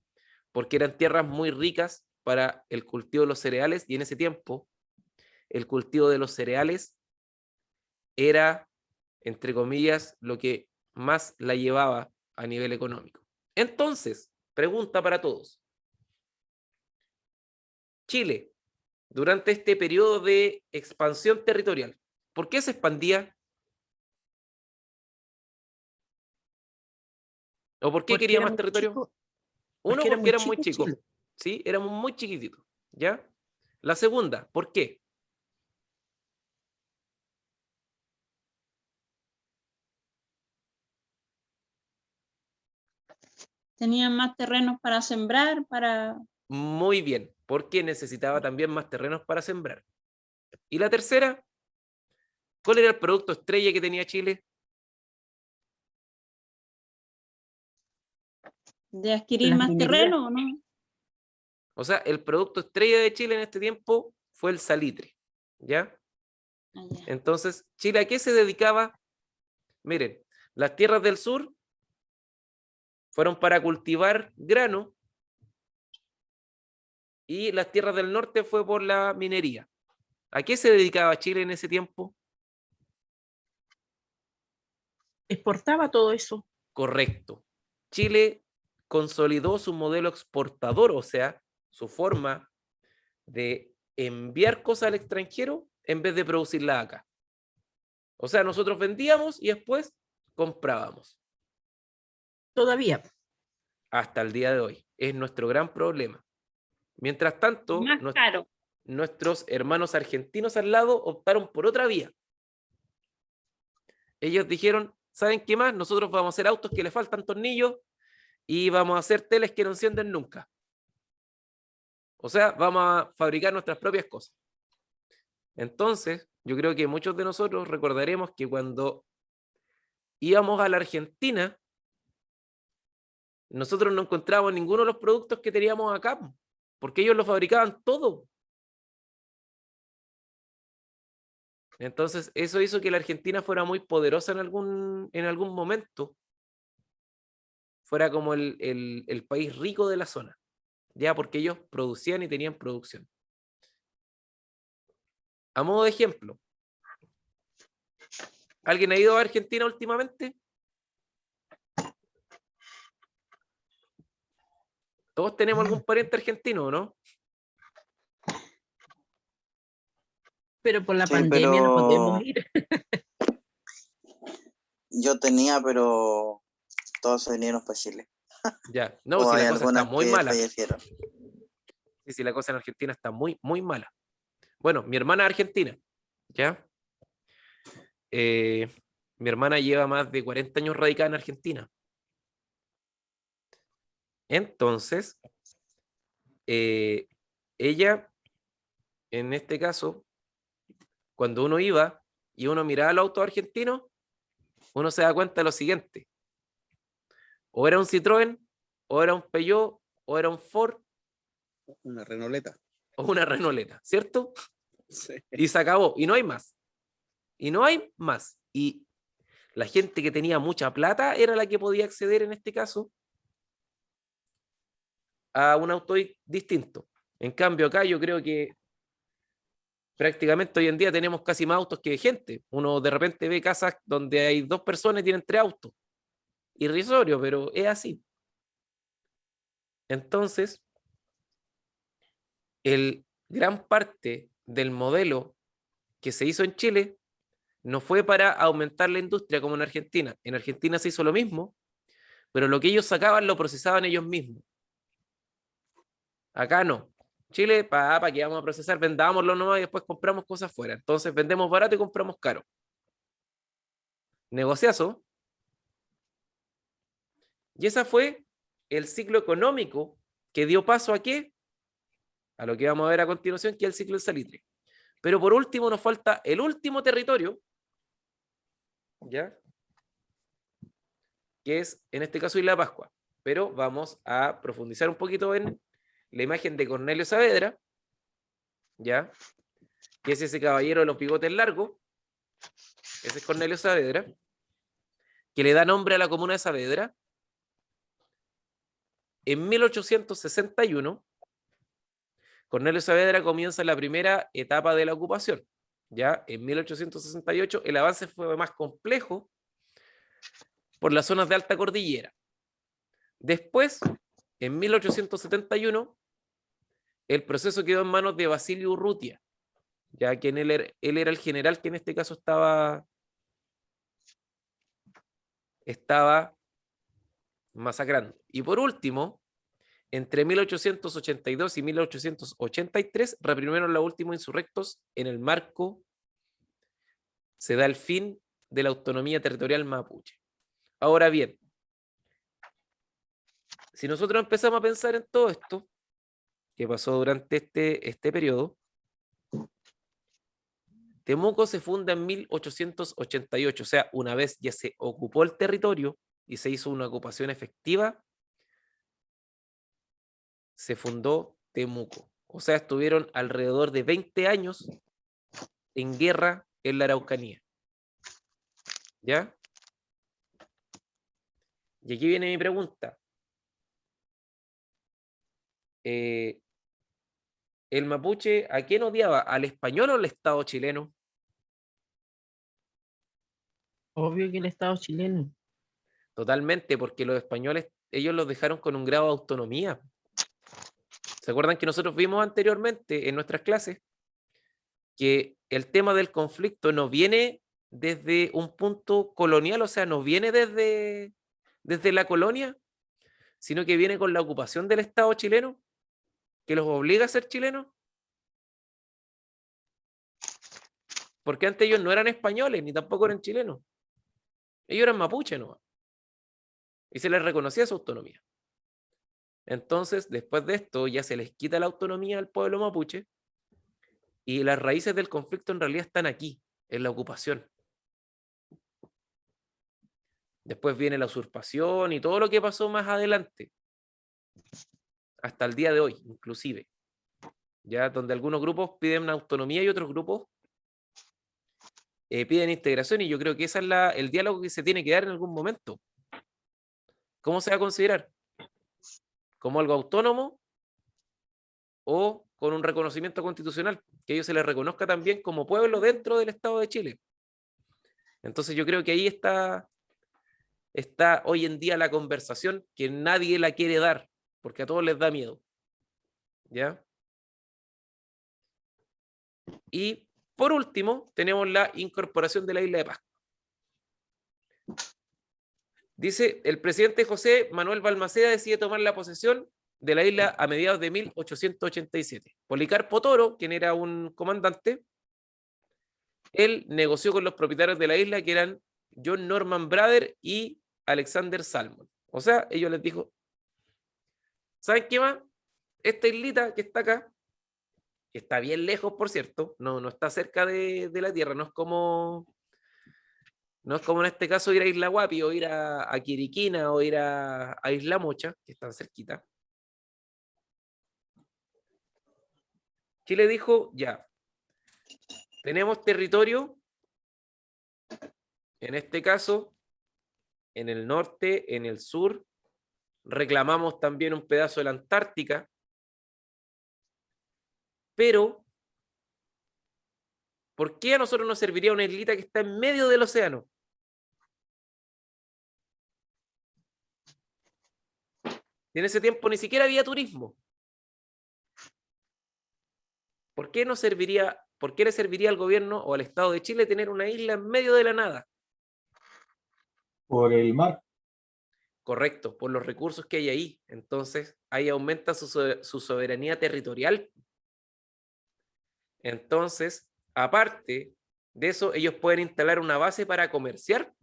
porque eran tierras muy ricas para el cultivo de los cereales, y en ese tiempo el cultivo de los cereales era, entre comillas, lo que más la llevaba a nivel económico. Entonces, pregunta para todos. Chile, durante este periodo de expansión territorial, ¿por qué se expandía? ¿O por qué Porque quería era más muy territorio? chico, Uno, porque era porque muy eran muy chico chicos. Chile. ¿Sí? Éramos muy chiquititos. ¿Ya? La segunda, ¿por qué? Tenían más terrenos para sembrar, para... Muy bien, porque necesitaba también más terrenos para sembrar. Y la tercera, ¿cuál era el producto estrella que tenía Chile? de adquirir Las más minerías. terreno, ¿o no? O sea, el producto estrella de Chile en este tiempo fue el salitre. ¿Ya? Ah, ya. Entonces, ¿Chile a qué se dedicaba? Miren, las tierras del sur fueron para cultivar grano y las tierras del norte fue por la minería. ¿A qué se dedicaba Chile en ese tiempo? Exportaba todo eso. Correcto. Chile consolidó su modelo exportador, o sea, su forma de enviar cosas al extranjero en vez de producirlas acá. O sea, nosotros vendíamos y después comprábamos. Todavía. Hasta el día de hoy. Es nuestro gran problema. Mientras tanto, Más caro. nuestros hermanos argentinos al lado optaron por otra vía. Ellos dijeron, ¿saben qué más? Nosotros vamos a hacer autos que le faltan tornillos y vamos a hacer teles que no encienden nunca. O sea, vamos a fabricar nuestras propias cosas. Entonces, yo creo que muchos de nosotros recordaremos que cuando íbamos a la Argentina, nosotros no encontrábamos ninguno de los productos que teníamos acá, porque ellos lo fabricaban todo. Entonces, eso hizo que la Argentina fuera muy poderosa en algún momento. Fuera como el país rico de la zona. Ya, porque ellos producían y tenían producción. A modo de ejemplo, ¿alguien ha ido a Argentina últimamente? Todos tenemos algún pariente argentino, ¿no? Pero por la Sí, pandemia no podemos pero ir. yo tenía, pero todos se vinieron para Chile. Ya, no, O si hay la cosa está algunas muy que mala. fallecieron. Sí, si la cosa en Argentina está muy, muy mala. Bueno, mi hermana es argentina, ¿ya? Mi hermana lleva más de 40 años radicada en Argentina. Entonces, ella, en este caso, cuando uno iba y uno miraba los autos argentinos, uno se da cuenta de lo siguiente. O era un Citroën, o era un Peugeot, o era un Ford, Una renoleta. o una Renauleta, ¿cierto? Sí. Y se acabó, y no hay más. Y no hay más. Y la gente que tenía mucha plata era la que podía acceder en este caso a un auto distinto. En cambio, acá yo creo que prácticamente hoy en día tenemos casi más autos que gente. Uno de repente ve casas donde hay 2 personas y tienen 3 autos. Irrisorio, pero es así. Entonces, gran parte del modelo que se hizo en Chile no fue para aumentar la industria como en Argentina. En Argentina se hizo lo mismo, pero lo que ellos sacaban lo procesaban ellos mismos. Acá no. Chile, ¿para qué vamos a procesar? Vendámoslo nomás y después compramos cosas fuera. Entonces vendemos barato y compramos caro. Negociazo. Y ese fue el ciclo económico que dio paso a qué? A lo que vamos a ver a continuación, que es el ciclo del salitre. Pero por último nos falta el último territorio, ¿ya? Que es, en este caso, Isla Pascua. Pero vamos a profundizar un poquito en la imagen de Cornelio Saavedra, ¿ya? Que es ese caballero de los bigotes largos. Ese es Cornelio Saavedra, que le da nombre a la comuna de Saavedra. En 1861, Cornelio Saavedra comienza la primera etapa de la ocupación. Ya en 1868 el avance fue más complejo por las zonas de alta cordillera. Después, en 1871, el proceso quedó en manos de Basilio Urrutia, ya que él era el general que en este caso estaba masacrando. Y por último, entre 1882 y 1883 reprimieron los últimos insurrectos. En el marco se da el fin de la autonomía territorial mapuche. Ahora bien, si nosotros empezamos a pensar en todo esto que pasó durante este periodo, Temuco se funda en 1888, o sea, una vez ya se ocupó el territorio y se hizo una ocupación efectiva, se fundó Temuco. O sea, estuvieron alrededor de 20 años en guerra en la Araucanía. ¿Ya? Y aquí viene mi pregunta. ¿El mapuche a quién odiaba? ¿Al español o al Estado chileno? Obvio que el Estado chileno. Totalmente, porque los españoles, ellos los dejaron con un grado de autonomía. ¿Se acuerdan que nosotros vimos anteriormente en nuestras clases que el tema del conflicto no viene desde un punto colonial, o sea, no viene desde la colonia, sino que viene con la ocupación del Estado chileno, que los obliga a ser chilenos? Porque antes ellos no eran españoles, ni tampoco eran chilenos. Ellos eran mapuche, ¿no? Y se les reconocía su autonomía. Entonces, después de esto, ya se les quita la autonomía al pueblo mapuche y las raíces del conflicto en realidad están aquí, en la ocupación. Después viene la usurpación y todo lo que pasó más adelante, hasta el día de hoy, inclusive. Ya donde algunos grupos piden una autonomía y otros grupos piden integración, y yo creo que ese es el diálogo que se tiene que dar en algún momento. ¿Cómo se va a considerar? ¿Como algo autónomo o con un reconocimiento constitucional? Que a ellos se les reconozca también como pueblo dentro del Estado de Chile. Entonces yo creo que ahí está hoy en día la conversación, que nadie la quiere dar, porque a todos les da miedo. ¿Ya? Y por último, tenemos la incorporación de la isla de Pascua. Dice, el presidente José Manuel Balmaceda decide tomar la posesión de la isla a mediados de 1887. Policarpo Toro, quien era un comandante, él negoció con los propietarios de la isla, que eran John Norman Brother y Alexander Salmon. O sea, ellos les dijo, ¿saben qué más? Esta islita que está acá, que está bien lejos, por cierto, no está cerca de la tierra, no es como en este caso ir a Isla Guapi o ir a Quiriquina o ir a Isla Mocha, que están cerquita. Chile dijo, ya, tenemos territorio, en este caso, en el norte, en el sur reclamamos también un pedazo de la Antártica, pero ¿por qué a nosotros nos serviría una islita que está en medio del océano? Y en ese tiempo ni siquiera había turismo. ¿Por qué le serviría al gobierno o al Estado de Chile tener una isla en medio de la nada? Por el mar. Correcto, por los recursos que hay ahí. Entonces, ahí aumenta su soberanía territorial. Entonces, aparte de eso, ellos pueden instalar una base para comerciar.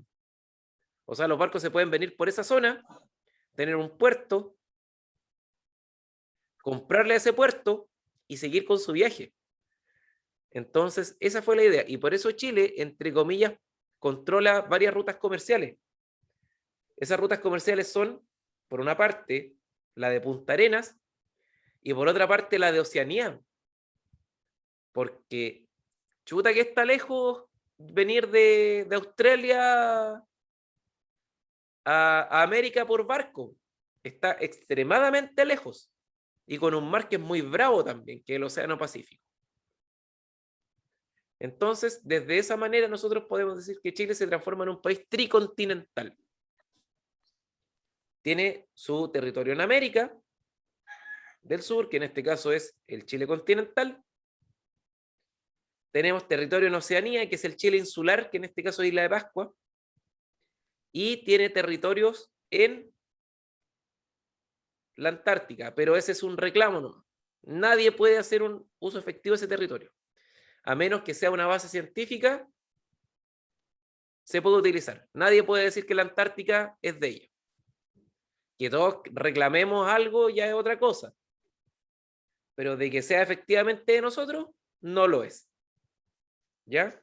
O sea, los barcos se pueden venir por esa zona, tener un puerto, comprarle a ese puerto y seguir con su viaje. Entonces, esa fue la idea. Y por eso Chile, entre comillas, controla varias rutas comerciales. Esas rutas comerciales son, por una parte, la de Punta Arenas y por otra parte, la de Oceanía. Porque, chuta que está lejos venir de Australia a América por barco. Está extremadamente lejos. Y con un mar que es muy bravo también, que es el Océano Pacífico. Entonces, desde esa manera nosotros podemos decir que Chile se transforma en un país tricontinental. Tiene su territorio en América del Sur, que en este caso es el Chile continental. Tenemos territorio en Oceanía, que es el Chile insular, que en este caso es Isla de Pascua. Y tiene territorios en la Antártica, pero ese es un reclamo, ¿no? Nadie puede hacer un uso efectivo de ese territorio. A menos que sea una base científica, se puede utilizar. Nadie puede decir que la Antártica es de ella. Que todos reclamemos algo ya es otra cosa. Pero de que sea efectivamente de nosotros, no lo es. ¿Ya?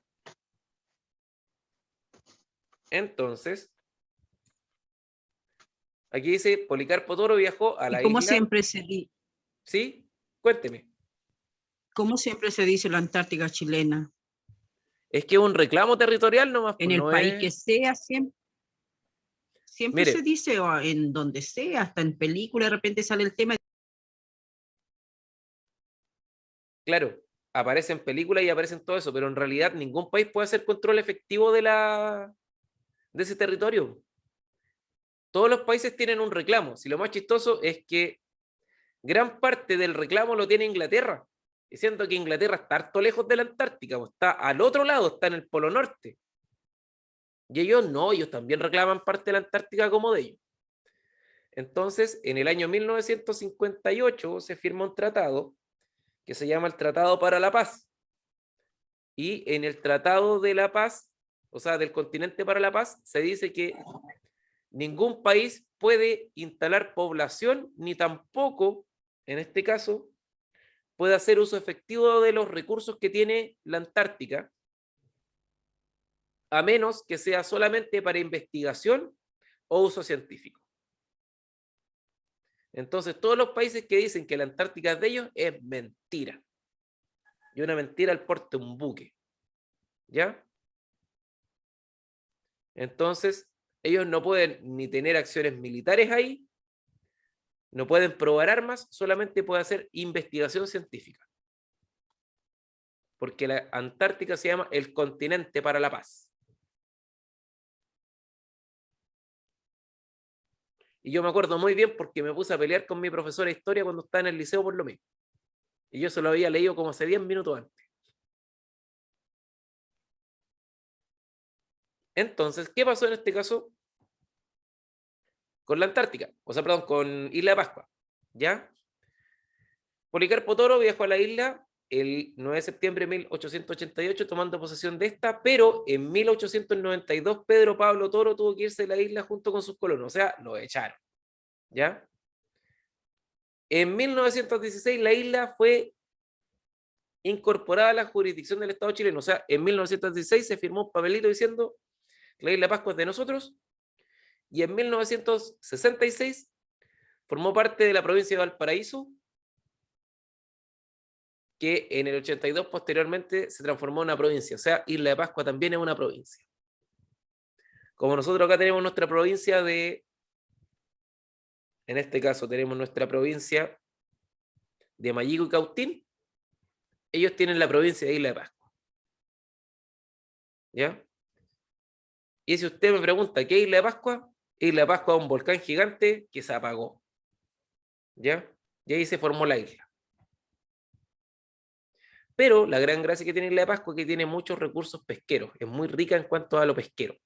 Entonces, aquí dice, Policarpo Toro viajó a la Y como isla... siempre ¿Sí? Cuénteme. como siempre se dice la Antártica chilena. Es que es un reclamo territorial nomás. En pues, el no país es... que sea, siempre Mire, se dice, o en donde sea, hasta en película de repente sale el tema. claro, aparece en películas y aparece en todo eso, pero en realidad ningún país puede hacer control efectivo de ese territorio. Todos los países tienen un reclamo. Si lo más chistoso es que gran parte del reclamo lo tiene Inglaterra, diciendo que Inglaterra está harto lejos de la Antártica, o está al otro lado, está en el Polo Norte. Y ellos no, ellos también reclaman parte de la Antártica como de ellos. Entonces, en el año 1958 se firma un tratado que se llama el Tratado para la Paz. Y en el Tratado de la Paz, o sea, del Continente para la Paz, se dice que ningún país puede instalar población, ni tampoco, en este caso, puede hacer uso efectivo de los recursos que tiene la Antártica, a menos que sea solamente para investigación o uso científico. Entonces, todos los países que dicen que la Antártica es de ellos, es mentira. Y una mentira al porte de un buque. ¿Ya? Entonces, ellos no pueden ni tener acciones militares ahí, no pueden probar armas, solamente pueden hacer investigación científica. Porque la Antártica se llama el continente para la paz. Y yo me acuerdo muy bien porque me puse a pelear con mi profesora de historia cuando estaba en el liceo por lo mismo. Y yo se lo había leído como hace 10 minutos antes. Entonces, ¿qué pasó en este caso con la Antártica? O sea, perdón, con Isla de Pascua. ¿Ya? Policarpo Toro viajó a la isla el 9 de septiembre de 1888 tomando posesión de esta, pero en 1892 Pedro Pablo Toro tuvo que irse de la isla junto con sus colonos, o sea, lo echaron. ¿Ya? En 1916 la isla fue incorporada a la jurisdicción del Estado chileno, o sea, en 1916 se firmó un papelito diciendo que la Isla de Pascua es de nosotros, y en 1966 formó parte de la provincia de Valparaíso, que en el 82 posteriormente se transformó en una provincia, o sea, Isla de Pascua también es una provincia. Como nosotros acá tenemos nuestra provincia de en este caso tenemos nuestra provincia de Mayico y Cautín, ellos tienen la provincia de Isla de Pascua. ¿Ya? Y si usted me pregunta, ¿qué es Isla de Pascua? Isla de Pascua es un volcán gigante que se apagó. ¿Ya? Y ahí se formó la isla. Pero la gran gracia que tiene Isla de Pascua es que tiene muchos recursos pesqueros. Es muy rica en cuanto a lo pesquero.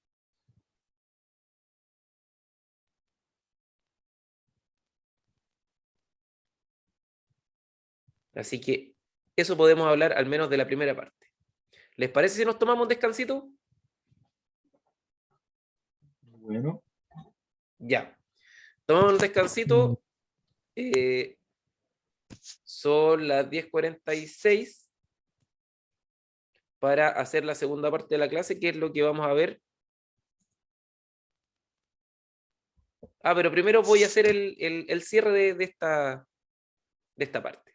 Así que eso podemos hablar al menos de la primera parte. ¿Les parece si nos tomamos un descansito? Bueno, Ya. Tomamos un descansito. Son las 10:46 para hacer la segunda parte de la clase, que es lo que vamos a ver. Pero primero voy a hacer el cierre de esta parte.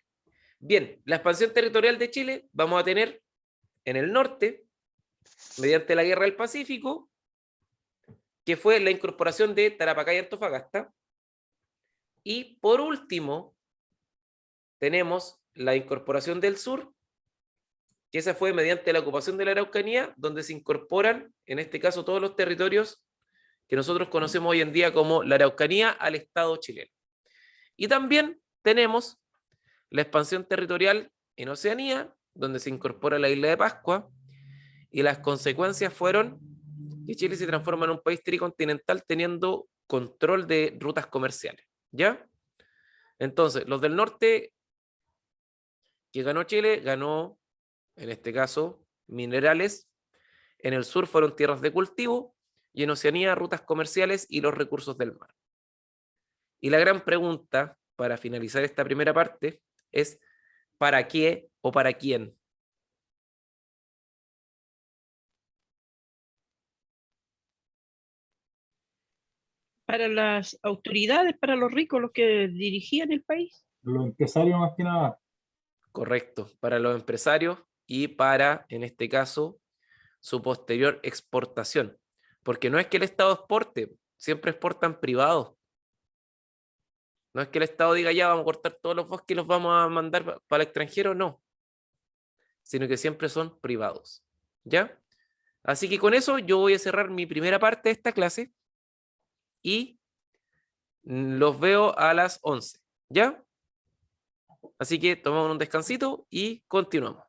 Bien, la expansión territorial de Chile vamos a tener en el norte, mediante la Guerra del Pacífico, que fue la incorporación de Tarapacá y Antofagasta. Y por último, tenemos la incorporación del sur, que esa fue mediante la ocupación de la Araucanía, donde se incorporan, en este caso, todos los territorios que nosotros conocemos hoy en día como la Araucanía al Estado chileno. Y también tenemos la expansión territorial en Oceanía, donde se incorpora la isla de Pascua, y las consecuencias fueron que Chile se transforma en un país tricontinental teniendo control de rutas comerciales. ¿Ya? Entonces, los del norte que ganó Chile, ganó, en este caso, minerales. En el sur fueron tierras de cultivo y en Oceanía rutas comerciales y los recursos del mar. Y la gran pregunta para finalizar esta primera parte es ¿para qué o para quién? Para las autoridades, para los ricos, los que dirigían el país. los empresarios más que nada. Correcto, para los empresarios y para, en este caso, su posterior exportación. Porque no es que el Estado exporte, siempre exportan privados. No es que el Estado diga ya vamos a cortar todos los bosques y los vamos a mandar para el extranjero, no. Sino que siempre son privados. ¿Ya? Así que con eso yo voy a cerrar mi primera parte de esta clase y los veo a las 11. ¿Ya? Así que tomamos un descansito y continuamos.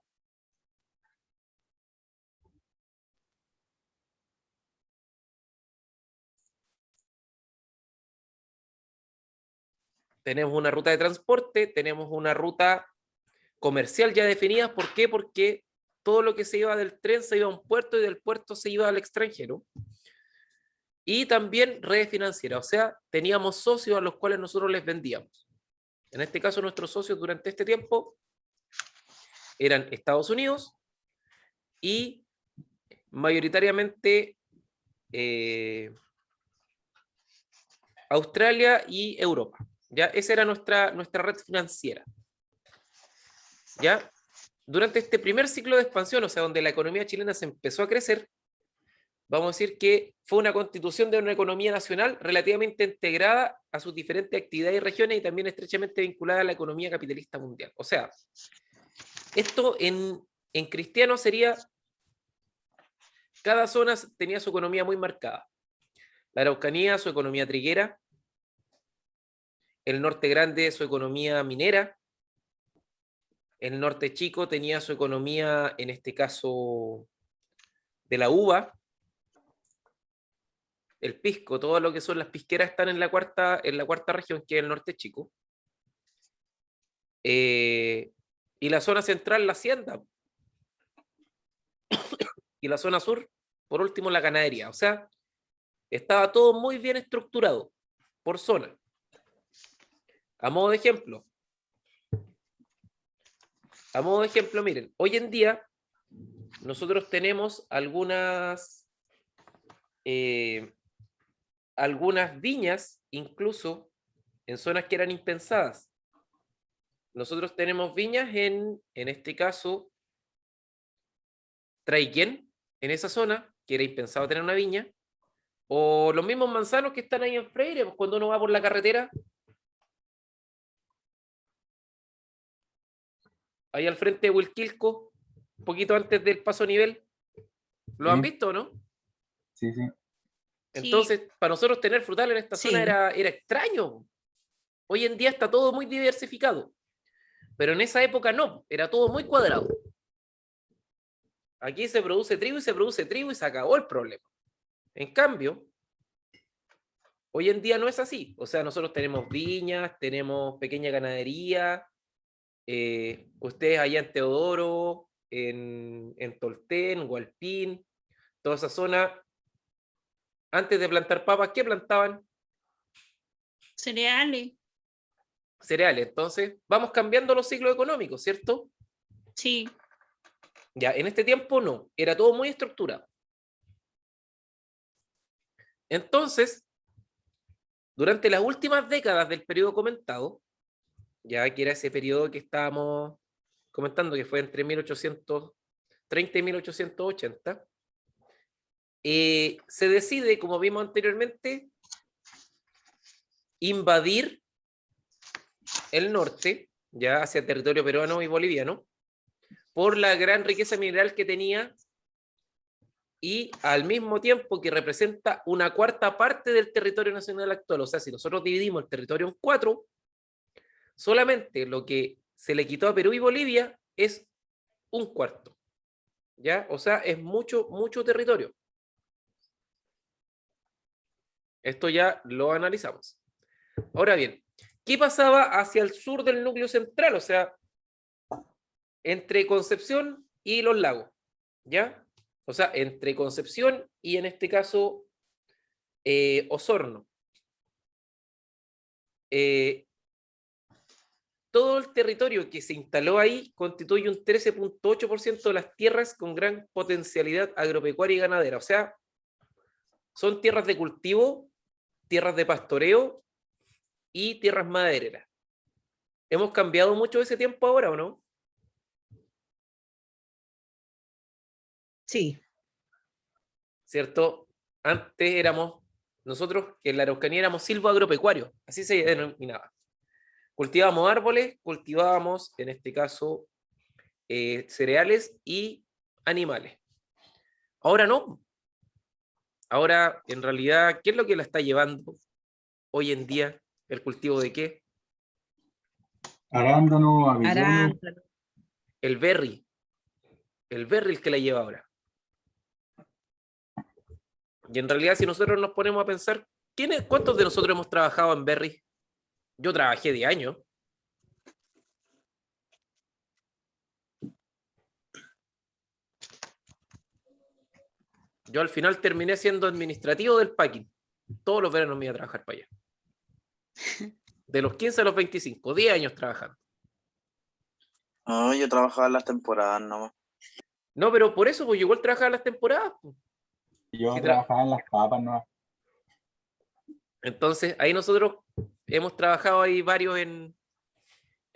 Tenemos una ruta de transporte, tenemos una ruta comercial ya definida. ¿Por qué? Porque todo lo que se iba del tren se iba a un puerto y del puerto se iba al extranjero. Y también redes financieras, o sea, teníamos socios a los cuales nosotros les vendíamos. En este caso, nuestros socios durante este tiempo eran Estados Unidos y mayoritariamente Australia y Europa. ¿Ya? Esa era nuestra red financiera. ¿Ya? Durante este primer ciclo de expansión, o sea, donde la economía chilena se empezó a crecer, vamos a decir que fue una constitución de una economía nacional relativamente integrada a sus diferentes actividades y regiones y también estrechamente vinculada a la economía capitalista mundial. O sea, esto en cristiano sería, cada zona tenía su economía muy marcada. La Araucanía, su economía triguera, el norte grande, su economía minera, el norte chico tenía su economía, en este caso, de la uva, el pisco, todo lo que son las pisqueras están en la cuarta región, que es el norte chico. Y la zona central, la hacienda. Y la zona sur, por último, la ganadería. O sea, estaba todo muy bien estructurado por zona. A modo de ejemplo, miren, hoy en día nosotros tenemos algunas viñas, incluso en zonas que eran impensadas. Nosotros tenemos viñas en este caso, Traiquén, en esa zona, que era impensado tener una viña, o los mismos manzanos que están ahí en Freire, pues cuando uno va por la carretera, ahí al frente de Huilquilco, un poquito antes del paso a nivel. ¿Lo han Sí. visto o no? Sí, sí. Entonces, para nosotros tener frutal en esta zona Sí. era extraño. Hoy en día está todo muy diversificado, pero en esa época no, era todo muy cuadrado. Aquí se produce trigo y se produce trigo y se acabó el problema. En cambio, hoy en día no es así. O sea, nosotros tenemos viñas, tenemos pequeña ganadería, ustedes allá en Teodoro, en Tolten, Hualpín, toda esa zona, antes de plantar papas, ¿qué plantaban? Cereales. Cereales. Entonces, vamos cambiando los ciclos económicos, ¿cierto? Sí. Ya, en este tiempo no, era todo muy estructurado. Entonces, durante las últimas décadas del periodo comentado, ya que era ese periodo que estábamos comentando, que fue entre 1830 y 1880, se decide, como vimos anteriormente, invadir el norte, ya hacia territorio peruano y boliviano, por la gran riqueza mineral que tenía y al mismo tiempo que representa una cuarta parte del territorio nacional actual. O sea, si nosotros dividimos el territorio en 4, solamente lo que se le quitó a Perú y Bolivia es 1/4. ¿Ya? O sea, es mucho, mucho territorio. Esto ya lo analizamos. Ahora bien, ¿qué pasaba hacia el sur del núcleo central? O sea, entre Concepción y Los Lagos, ¿ya? O sea, entre Concepción y en este caso Osorno. Todo el territorio que se instaló ahí constituye un 13.8% de las tierras con gran potencialidad agropecuaria y ganadera. O sea, son tierras de cultivo, tierras de pastoreo y tierras madereras. ¿Hemos cambiado mucho ese tiempo ahora o no? Sí, ¿Cierto? Antes éramos, nosotros en la Araucanía éramos silvoagropecuarios, así se denominaba. Cultivábamos árboles, cultivábamos, en este caso, cereales y animales. Ahora no. Ahora, en realidad, ¿qué es lo que la está llevando hoy en día? ¿El cultivo de qué? Arándano, avellano. arándano. El berry. El berry el que la lleva ahora. Y en realidad, si nosotros nos ponemos a pensar, ¿cuántos de nosotros hemos trabajado en berry? Yo trabajé de años. Yo al final terminé siendo administrativo del packing. Todos los veranos me iba a trabajar para allá. De los 15 a los 25, 10 años trabajando. No, yo trabajaba en las temporadas nomás. No, pero por eso, pues yo igual trabajaba en las temporadas. Pues. Yo Sí, trabajaba en las papas, ¿no? Entonces, ahí nosotros hemos trabajado ahí varios en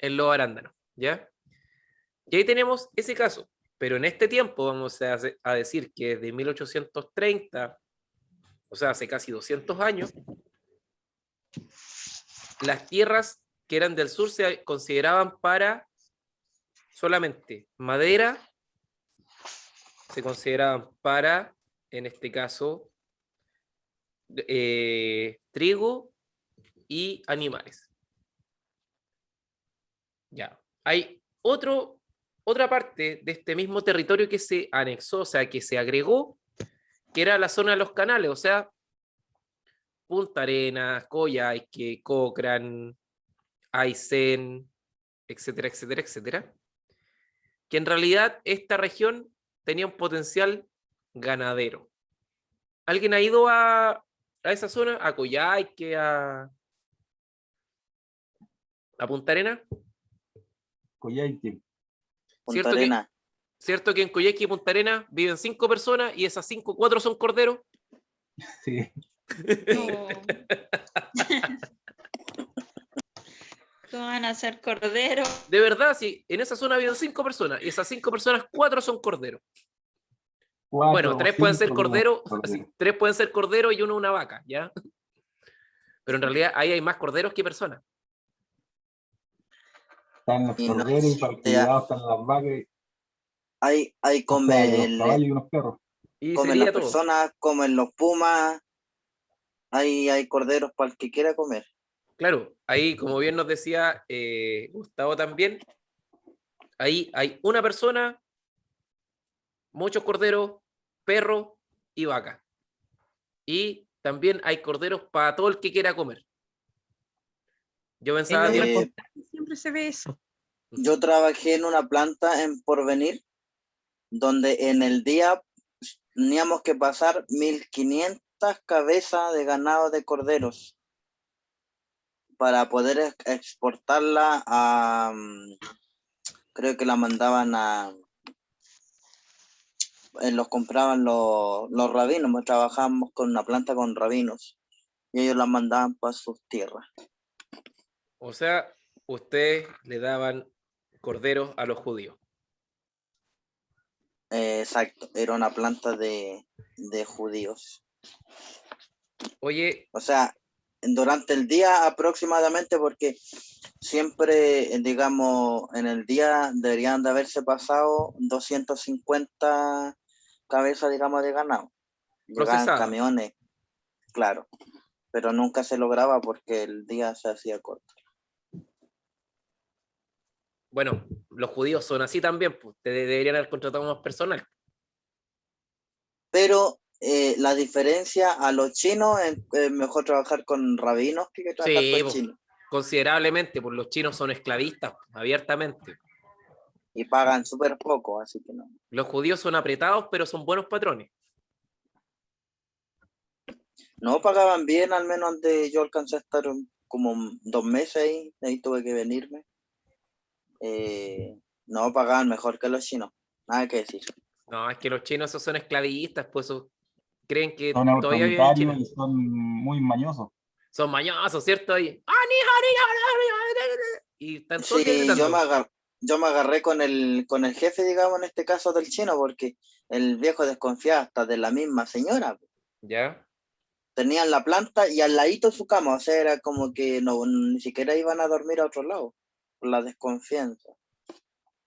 los arándanos, ¿ya? Y ahí tenemos ese caso. Pero en este tiempo vamos a decir que desde 1830, o sea, hace casi 200 años, las tierras que eran del sur se consideraban para solamente madera, se consideraban para, en este caso, trigo y animales. Ya. Hay otra parte de este mismo territorio que se anexó, o sea, que se agregó, que era la zona de los canales, o sea, Punta Arenas, Coyhaique, Cochrane, Aysén, etcétera, etcétera, etcétera. Que en realidad esta región tenía un potencial ganadero. ¿Alguien ha ido a esa zona? ¿A Coyhaique, a Punta Arenas? Coyhaique. Punta Arenas. ¿Cierto que en Coyhaique y Punta Arenas viven 5 personas y esas 5, 4 son corderos? Sí. No. ¿Cómo van a ser corderos? De verdad, sí, en esa zona viven 5 personas y esas 5 personas, 4 son corderos. Bueno, 3 pueden ser corderos, así, 3 pueden ser corderos y uno una vaca, ¿ya? Pero en realidad ahí hay más corderos que personas. Están los Y no corderos y para el sea, cuidado están las vacas, ahí o sea, come, los caballos y unos perros. Y comen sería las todo. personas, comen los pumas, hay corderos para el que quiera comer. Claro, ahí como bien nos decía Gustavo también, ahí hay una persona, muchos corderos, perros y vacas. Y también hay corderos para todo el que quiera comer. Yo En pensaba, los Dios, reportajes siempre se ve eso. Yo trabajé en una planta en Porvenir, donde en el día teníamos que pasar 1500 cabezas de ganado de corderos para poder exportarla a, creo que la mandaban a, los compraban los rabinos, pues trabajábamos con una planta con rabinos y ellos la mandaban para sus tierras. o sea, ustedes le daban corderos a los judíos. Exacto, era una planta de judíos. Oye, O sea, durante el día aproximadamente, porque siempre, digamos, en el día deberían de haberse pasado 250 cabezas, digamos, de ganado. Llegaban procesada. camiones, claro, pero nunca se lograba porque el día se hacía corto. Bueno, los judíos son así también, pues te deberían haber contratado más personal. Pero la diferencia a los chinos es mejor trabajar con rabinos que trabajar Sí, con pues, chinos. considerablemente, pues los chinos son esclavistas, abiertamente. Y pagan súper poco, así que no. Los judíos son apretados, pero son buenos patrones. No pagaban bien, al menos antes yo alcancé a estar como 2 meses ahí, de ahí tuve que venirme. No pagaban mejor que los chinos, nada que decir. No, es que los chinos esos son esclavistas, pues esos creen que Son todavía viven en autoritarios y Chile. son muy mañosos. Son mañosos, ¿cierto? Ahí. Y están todo el día Sí, gritando. yo me agarré con el jefe, digamos, en este caso del chino, porque el viejo desconfiaba hasta de la misma señora. ¿Ya? Tenían la planta y al ladito su cama, o sea, era como que no, ni siquiera iban a dormir a otro lado, por la desconfianza.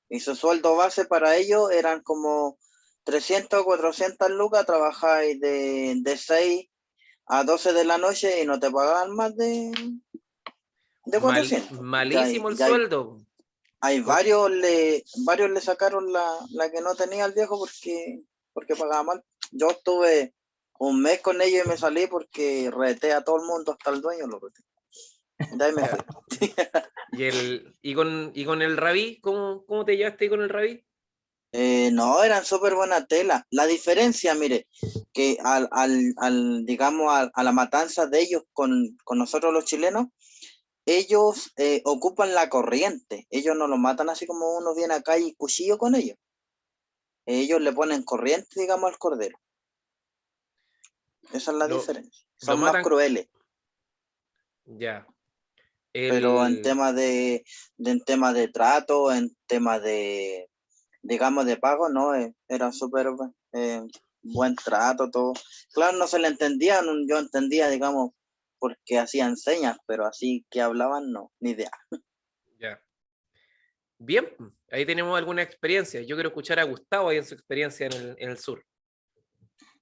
Y su sueldo base para ellos eran como 300 o 400 lucas, trabajáis de 6 a 12 de la noche y no te pagaban más de 400. Malísimo el Ya hay, sueldo. Con- varios le sacaron la que no tenía el viejo porque pagaba mal. Yo estuve un mes con ellos y me salí porque reté a todo el mundo, hasta el dueño lo reté. De ahí me fui. Y con el rabí, ¿cómo te llevaste con el rabí? No, eran súper buena tela. La diferencia, mire, que digamos, a la matanza de ellos con nosotros los chilenos, ellos ocupan la corriente. Ellos no lo matan así como uno viene acá y cuchillo con ellos. Ellos le ponen corriente, digamos, al cordero. Esa es la Lo, diferencia. lo Son más matan, crueles, ya. pero El, en tema de trato, en tema de, digamos, de pago, no, era súper buen trato, todo. Claro, no se le entendía, yo entendía, digamos, porque hacían señas, pero así que hablaban, no, ni idea. ya. Bien, ahí tenemos alguna experiencia. Yo quiero escuchar a Gustavo ahí en su experiencia en el sur.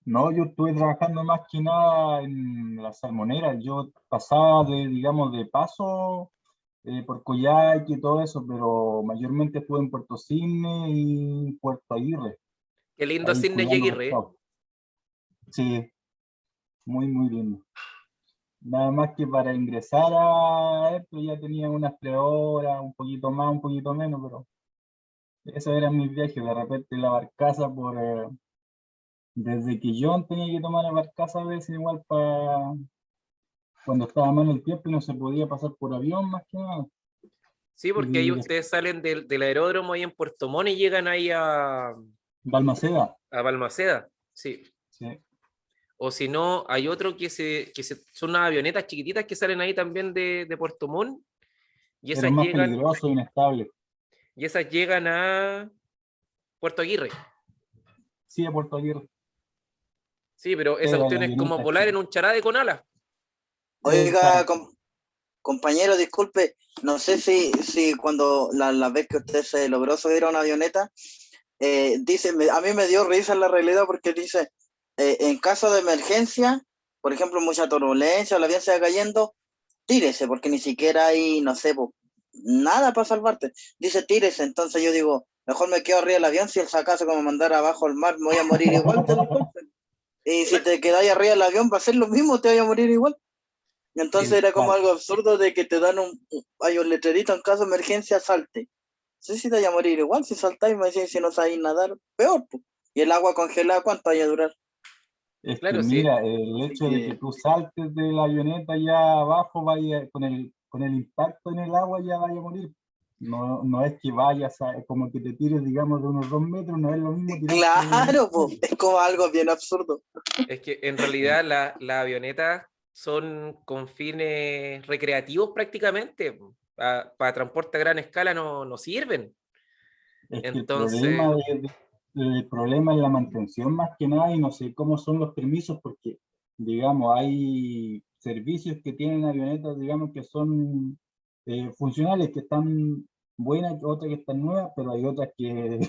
No, yo estuve trabajando más que nada en la salmonera. Yo pasaba digamos, de paso por Coyhaique y todo eso, pero mayormente estuve en Puerto Cisne y Puerto Aguirre, Qué lindo ahí Cisne y cuidando Aguirre. pescado. Sí, muy, muy lindo. Nada más que para ingresar a esto ya tenía unas 3 horas, un poquito más, un poquito menos, pero esos eran mis viajes. De repente la barcaza desde que yo tenía que tomar la barcaza a veces igual para cuando estaba mal el tiempo y no se podía pasar por avión más que nada. Sí, porque ahí Y ustedes salen del aeródromo ahí en Puerto Montt y llegan ahí Balmaceda, a Balmaceda. Sí. sí, O si no, hay otro son unas avionetas chiquititas que salen ahí también de Puerto Montt y pero es más peligroso e inestable. esas llegan a Puerto Aguirre. Sí, a Puerto Aguirre, Sí, pero esa pero cuestión la es como avioneta volar en un charade con alas. Oiga, exacto. Compañero, disculpe, no sé si cuando la vez que usted se logró subir a una avioneta, dice, a mí me dio risa la realidad porque dice, en caso de emergencia, por ejemplo, mucha turbulencia, el avión se va cayendo, tírese, porque ni siquiera hay, no sé, nada para salvarte. Dice, tírese, entonces yo digo, mejor me quedo arriba del avión, si el sacase como mandar abajo al mar, me voy a morir igual del golpe. Y si te quedas arriba del avión va a ser lo mismo, te voy a morir igual. Y entonces era como algo absurdo de que te dan hay un letrerito en caso de emergencia, salte. Sí, si te vaya a morir igual, si saltáis, me decís, si no sabéis nadar, peor. Pues. Y el agua congelada, ¿cuánto vaya a durar? Es Claro, que sí. mira, el hecho de que tú saltes de la avioneta ya abajo, vaya, con el impacto en el agua ya vaya a morir. No es que vayas como que te tires, digamos, de unos 2 metros, no es lo mismo tirarte Claro, pues, es como algo bien absurdo. Es que en realidad las avionetas son con fines recreativos prácticamente. Para transporte a gran escala no sirven. Es que Entonces, el problema es la mantención más que nada, y no sé cómo son los permisos, porque, digamos, hay servicios que tienen avionetas, digamos, que son funcionales, que están buenas, otras que están nuevas, pero hay otras que,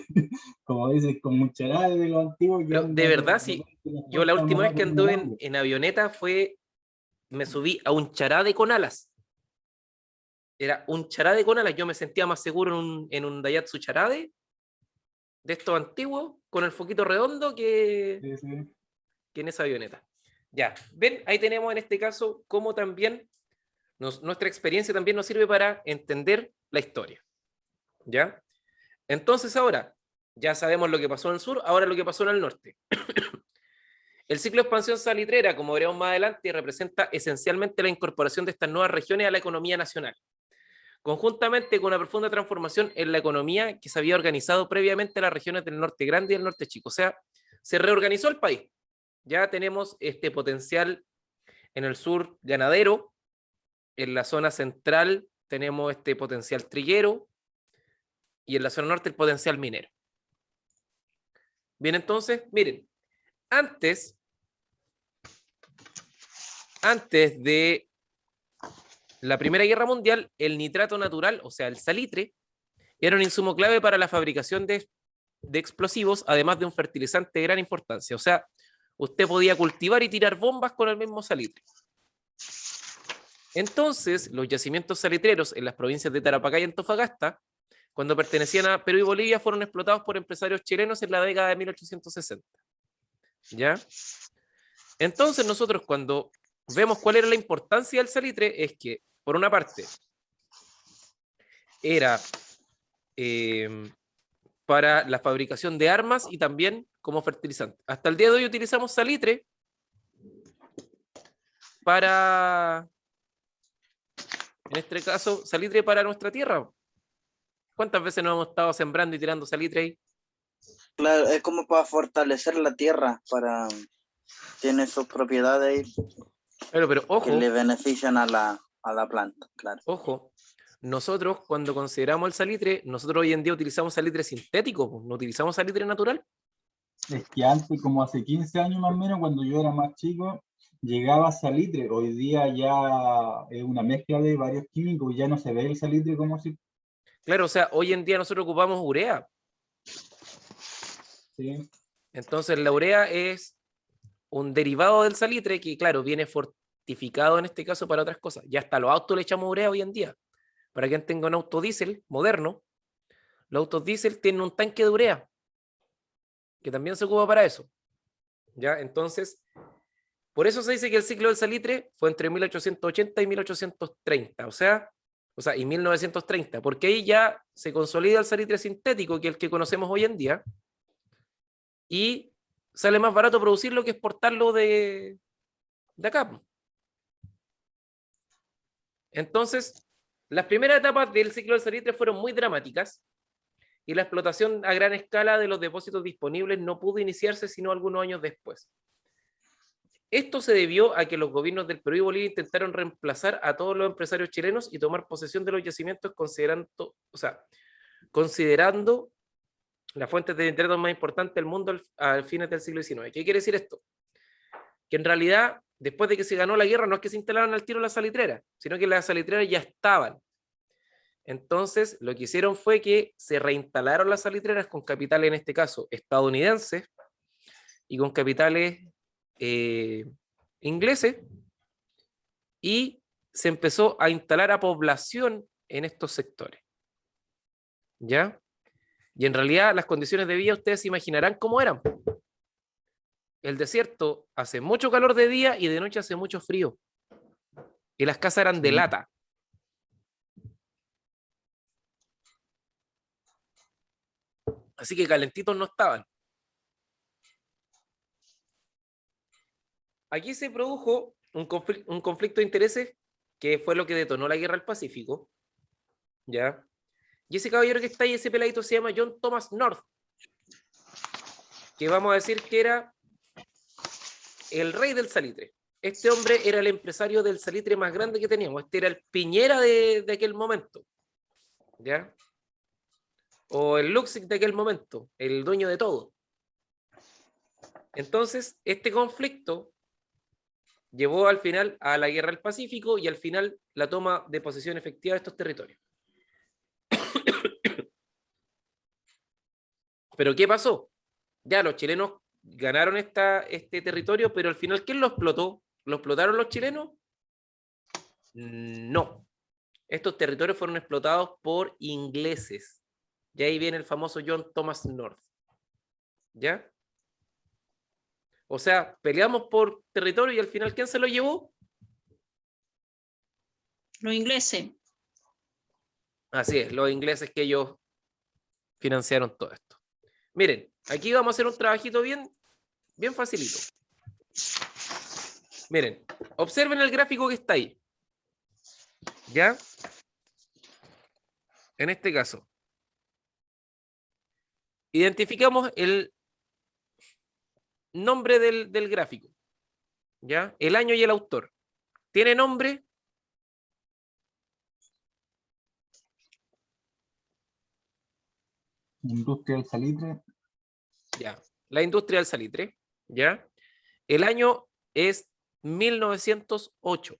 como dices, con mucharada de lo antiguo, que pero de verdad, sí, yo la última vez que anduve en avioneta me subí a un charade con alas. Era un charade con alas. Yo me sentía más seguro en un Daihatsu charade de estos antiguos, con el foquito redondo que en esa avioneta. Ya, ven, ahí tenemos en este caso cómo también nuestra experiencia también nos sirve para entender la historia. ¿Ya? Entonces ahora, ya sabemos lo que pasó en el sur, ahora lo que pasó en el norte. El ciclo de expansión salitrera, como veremos más adelante, representa esencialmente la incorporación de estas nuevas regiones a la economía nacional, conjuntamente con una profunda transformación en la economía que se había organizado previamente en las regiones del norte grande y del norte chico. O sea, se reorganizó el país. Ya tenemos este potencial en el sur ganadero, en la zona central tenemos este potencial triguero y en la zona norte el potencial minero. Bien, entonces, miren, antes de la Primera Guerra Mundial, el nitrato natural, o sea, el salitre, era un insumo clave para la fabricación de explosivos, además de un fertilizante de gran importancia. O sea, usted podía cultivar y tirar bombas con el mismo salitre. Entonces, los yacimientos salitreros en las provincias de Tarapacá y Antofagasta, cuando pertenecían a Perú y Bolivia, fueron explotados por empresarios chilenos en la década de 1860. ¿Ya? Entonces, nosotros cuando vemos cuál era la importancia del salitre, es que, por una parte, era para la fabricación de armas y también como fertilizante. Hasta el día de hoy utilizamos salitre para, en este caso, salitre para nuestra tierra. ¿Cuántas veces nos hemos estado sembrando y tirando salitre ahí? Claro, es como para fortalecer la tierra, tiene sus propiedades Pero ojo, que le benefician a la planta, claro. Ojo, nosotros cuando consideramos el salitre, nosotros hoy en día utilizamos salitre sintético, no utilizamos salitre natural. Es que antes, como hace 15 años más o menos, cuando yo era más chico, llegaba salitre. Hoy día ya es una mezcla de varios químicos, ya no se ve el salitre como si... Claro, o sea, hoy en día nosotros ocupamos urea. Sí. Entonces la urea es un derivado del salitre que, claro, viene fortificado en este caso para otras cosas. Ya hasta los autos le echamos urea hoy en día. Para quien tenga un auto diésel moderno, los autos diésel tienen un tanque de urea, que también se ocupa para eso. ¿Ya? Entonces, por eso se dice que el ciclo del salitre fue entre 1880 y 1830, y 1930, porque ahí ya se consolida el salitre sintético, que es el que conocemos hoy en día, y sale más barato producirlo que exportarlo de acá. Entonces, las primeras etapas del ciclo del salitre fueron muy dramáticas y la explotación a gran escala de los depósitos disponibles no pudo iniciarse sino algunos años después. Esto se debió a que los gobiernos del Perú y Bolivia intentaron reemplazar a todos los empresarios chilenos y tomar posesión de los yacimientos considerando las fuentes de nitratos más importantes del mundo al fines del siglo XIX. ¿Qué quiere decir esto? Que en realidad después de que se ganó la guerra, no es que se instalaron al tiro las salitreras, sino que las salitreras ya estaban. Entonces, lo que hicieron fue que se reinstalaron las salitreras con capitales, en este caso, estadounidenses, y con capitales ingleses, y se empezó a instalar a población en estos sectores. ¿Ya? Y en realidad las condiciones de vida ustedes se imaginarán cómo eran. El desierto hace mucho calor de día y de noche hace mucho frío. Y las casas eran de Sí. lata. Así que calentitos no estaban. Aquí se produjo un conflicto de intereses que fue lo que detonó la guerra del Pacífico. ¿Ya? Y ese caballero que está ahí, ese peladito, se llama John Thomas North, que vamos a decir que era el rey del salitre. Este hombre era el empresario del salitre más grande que teníamos. Este era el Piñera de aquel momento. ¿Ya? O el Luxig de aquel momento, el dueño de todo. Entonces, este conflicto llevó al final a la guerra del Pacífico y al final la toma de posesión efectiva de estos territorios. Pero ¿qué pasó? Ya los chilenos ganaron este territorio, pero al final, ¿quién lo explotó? ¿Lo explotaron los chilenos? No. Estos territorios fueron explotados por ingleses. Y ahí viene el famoso John Thomas North. ¿Ya? O sea, peleamos por territorio y al final, ¿quién se lo llevó? Los ingleses. Así es, los ingleses, que ellos financiaron todo esto. Miren, aquí vamos a hacer un trabajito bien facilito. Miren, observen el gráfico que está ahí. ¿Ya? En este caso, identificamos el nombre del gráfico. ¿Ya? El año y el autor. ¿Tiene nombre? Industria del salitre. Ya. La industria del salitre. ¿Ya? El año es 1908.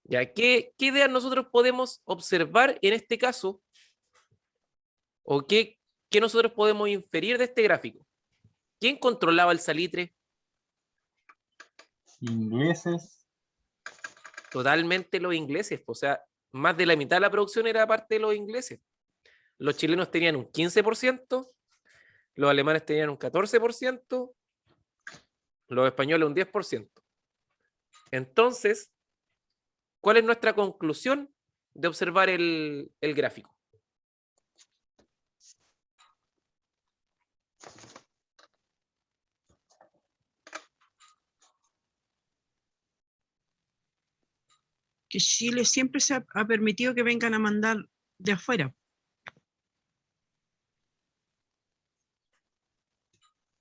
¿Ya? ¿Qué ideas nosotros podemos observar en este caso? ¿O qué nosotros podemos inferir de este gráfico? ¿Quién controlaba el salitre? Ingleses. Totalmente los ingleses. O sea, más de la mitad de la producción era parte de los ingleses. Los chilenos tenían un 15%, los alemanes tenían un 14%, los españoles un 10%. Entonces, ¿cuál es nuestra conclusión de observar el gráfico? Que Chile siempre se ha permitido que vengan a mandar de afuera.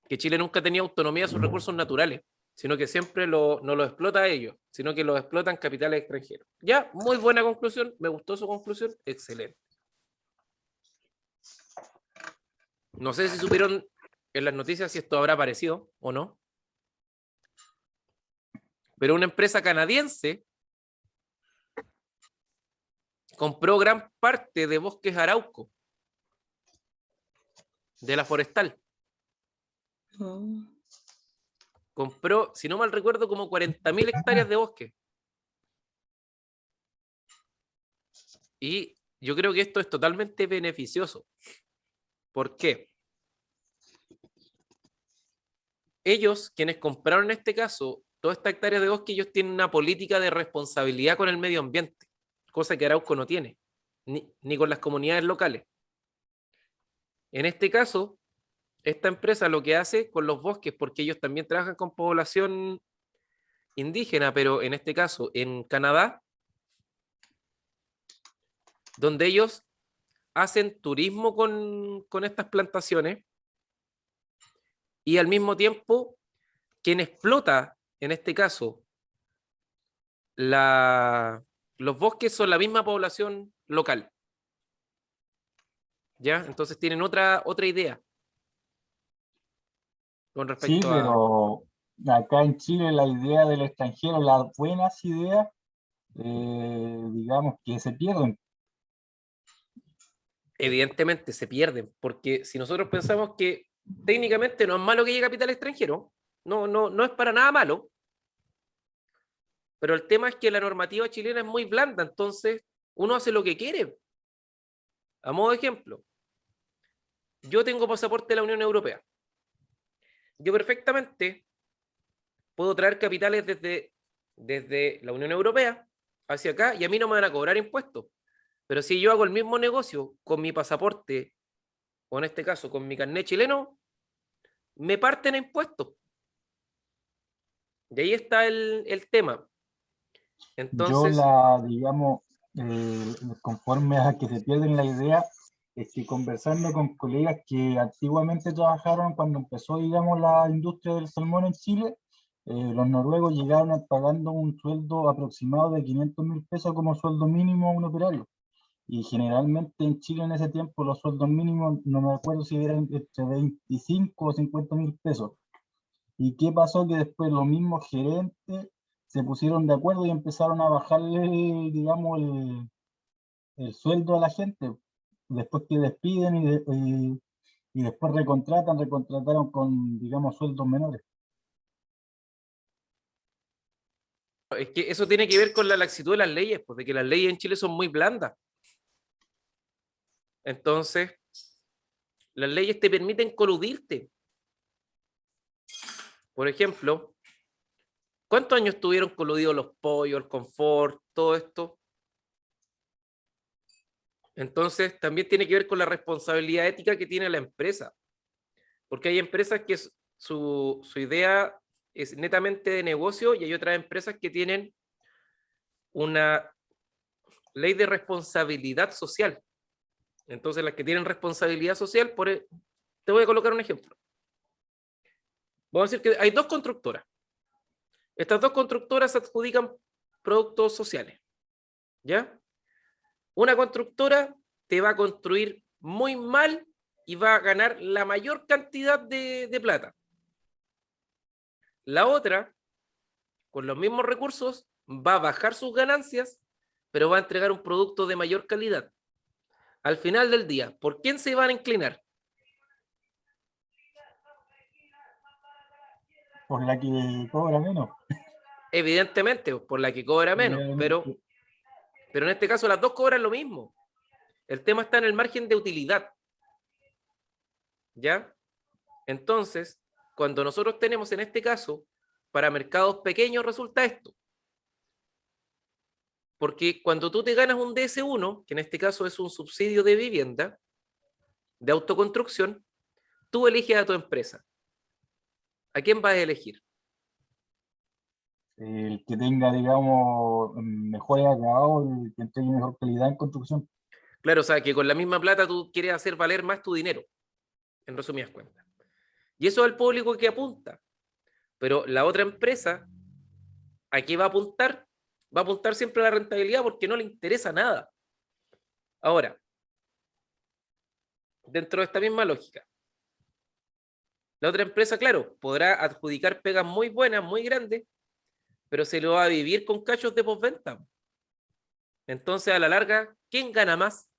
Que Chile nunca tenía autonomía de sus recursos naturales, sino que siempre no los explota a ellos, sino que los explotan capitales extranjeros. Ya, muy buena conclusión, me gustó su conclusión, excelente. No sé si supieron en las noticias si esto habrá aparecido o no, pero una empresa canadiense compró gran parte de Bosques Arauco, de la forestal. Oh. Compró, si no mal recuerdo, como 40.000 hectáreas de bosque. Y yo creo que esto es totalmente beneficioso. ¿Por qué? Ellos, quienes compraron en este caso toda esta hectárea de bosque, ellos tienen una política de responsabilidad con el medio ambiente, cosa que Arauco no tiene, ni con las comunidades locales. En este caso, esta empresa lo que hace con los bosques, porque ellos también trabajan con población indígena, pero en este caso en Canadá, donde ellos hacen turismo con estas plantaciones y al mismo tiempo quien explota, en este caso, los bosques son la misma población local. ¿Ya? Entonces tienen otra idea con Sí, respecto a... pero acá en Chile la idea del extranjero, las buenas ideas, digamos que se pierden. Evidentemente se pierden, porque si nosotros pensamos que técnicamente no es malo que llegue capital extranjero, no es para nada malo, pero el tema es que la normativa chilena es muy blanda, entonces uno hace lo que quiere. A modo de ejemplo, yo tengo pasaporte de la Unión Europea. Yo perfectamente puedo traer capitales desde la Unión Europea hacia acá y a mí no me van a cobrar impuestos. Pero si yo hago el mismo negocio con mi pasaporte, o en este caso con mi carnet chileno, me parten a impuestos. Y ahí está el tema. Yo Entonces, digamos, conforme a que se pierden la idea, es que conversando con colegas que antiguamente trabajaron cuando empezó, digamos, la industria del salmón en Chile, los noruegos llegaron pagando un sueldo aproximado de 500.000 pesos como sueldo mínimo a un operario. Y generalmente en Chile en ese tiempo los sueldos mínimos, no me acuerdo si eran entre 25 o 50.000 pesos. ¿Y qué pasó? Que después los mismos gerentes se pusieron de acuerdo y empezaron a bajarle, digamos, el sueldo a la gente. Después que despiden y después recontrataron con, digamos, sueldos menores. es que eso tiene que ver con la laxitud de las leyes, porque que las leyes en Chile son muy blandas. Entonces, las leyes te permiten coludirte. Por ejemplo, ¿cuántos años estuvieron coludidos los pollos, el confort, todo esto? Entonces, también tiene que ver con la responsabilidad ética que tiene la empresa. Porque hay empresas que su idea es netamente de negocio y hay otras empresas que tienen una ley de responsabilidad social. Entonces, las que tienen responsabilidad social, te voy a colocar un ejemplo. Vamos a decir que hay dos constructoras. Estas dos constructoras adjudican productos sociales. ¿Ya? Una constructora te va a construir muy mal y va a ganar la mayor cantidad de plata. La otra, con los mismos recursos, va a bajar sus ganancias, pero va a entregar un producto de mayor calidad. Al final del día, ¿por quién se van a inclinar? Por la que cobra menos. Evidentemente, por la que cobra menos, pero en este caso las dos cobran lo mismo. El tema está en el margen de utilidad. ¿Ya? Entonces, cuando nosotros tenemos en este caso, para mercados pequeños resulta esto. Porque cuando tú te ganas un DS1, que en este caso es un subsidio de vivienda, de autoconstrucción, tú eliges a tu empresa. ¿A quién vas a elegir? El que tenga, digamos, mejores acabados, el que entregue mejor calidad en construcción. Claro, o sea, que con la misma plata tú quieres hacer valer más tu dinero, en resumidas cuentas. Y eso es el público que apunta. Pero la otra empresa, ¿a qué va a apuntar? Va a apuntar siempre a la rentabilidad porque no le interesa nada. Ahora, dentro de esta misma lógica, la otra empresa, claro, podrá adjudicar pegas muy buenas, muy grandes, pero se lo va a vivir con cachos de postventa. Entonces, a la larga, ¿quién gana más?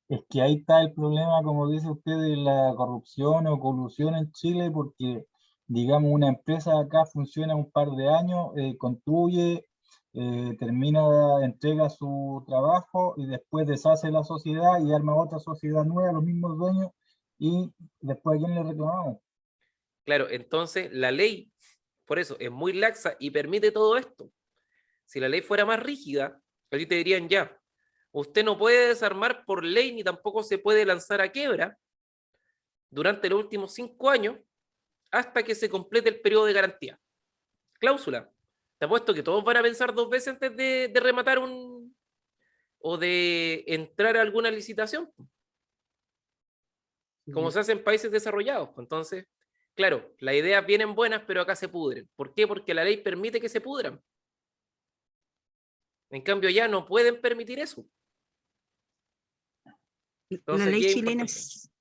Es que ahí está el problema, como dice usted, de la corrupción o colusión en Chile, porque, digamos, una empresa acá funciona un par de años, construye, entrega su trabajo y después deshace la sociedad y arma otra sociedad nueva, los mismos dueños, y después ¿a quién le reclamamos? Claro, entonces la ley, por eso, es muy laxa y permite todo esto. Si la ley fuera más rígida, aquí te dirían ya, usted no puede desarmar por ley ni tampoco se puede lanzar a quiebra durante los últimos 5 años hasta que se complete el periodo de garantía. Cláusula. Te apuesto que todos van a pensar 2 veces antes de rematar o de entrar a alguna licitación, como se hace en países desarrollados. Entonces, claro, las ideas vienen buenas, pero acá se pudren. ¿Por qué? Porque la ley permite que se pudran. En cambio, ya no pueden permitir eso. Entonces, La ley aquí es chilena importante.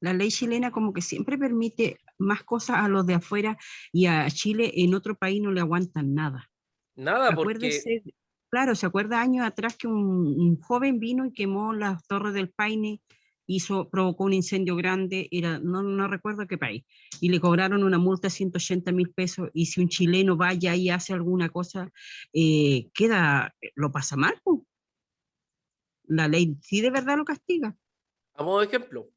la ley chilena como que siempre permite más cosas a los de afuera y a Chile en otro país no le aguantan nada. Nada, porque Acuérdese, claro, se acuerda años atrás que un joven vino y quemó las Torres del Paine, provocó un incendio grande, no recuerdo qué país, y le cobraron una multa de 180.000 pesos, y si un chileno vaya y hace alguna cosa, lo pasa mal, po. La ley sí de verdad lo castiga. a modo de ejemplo,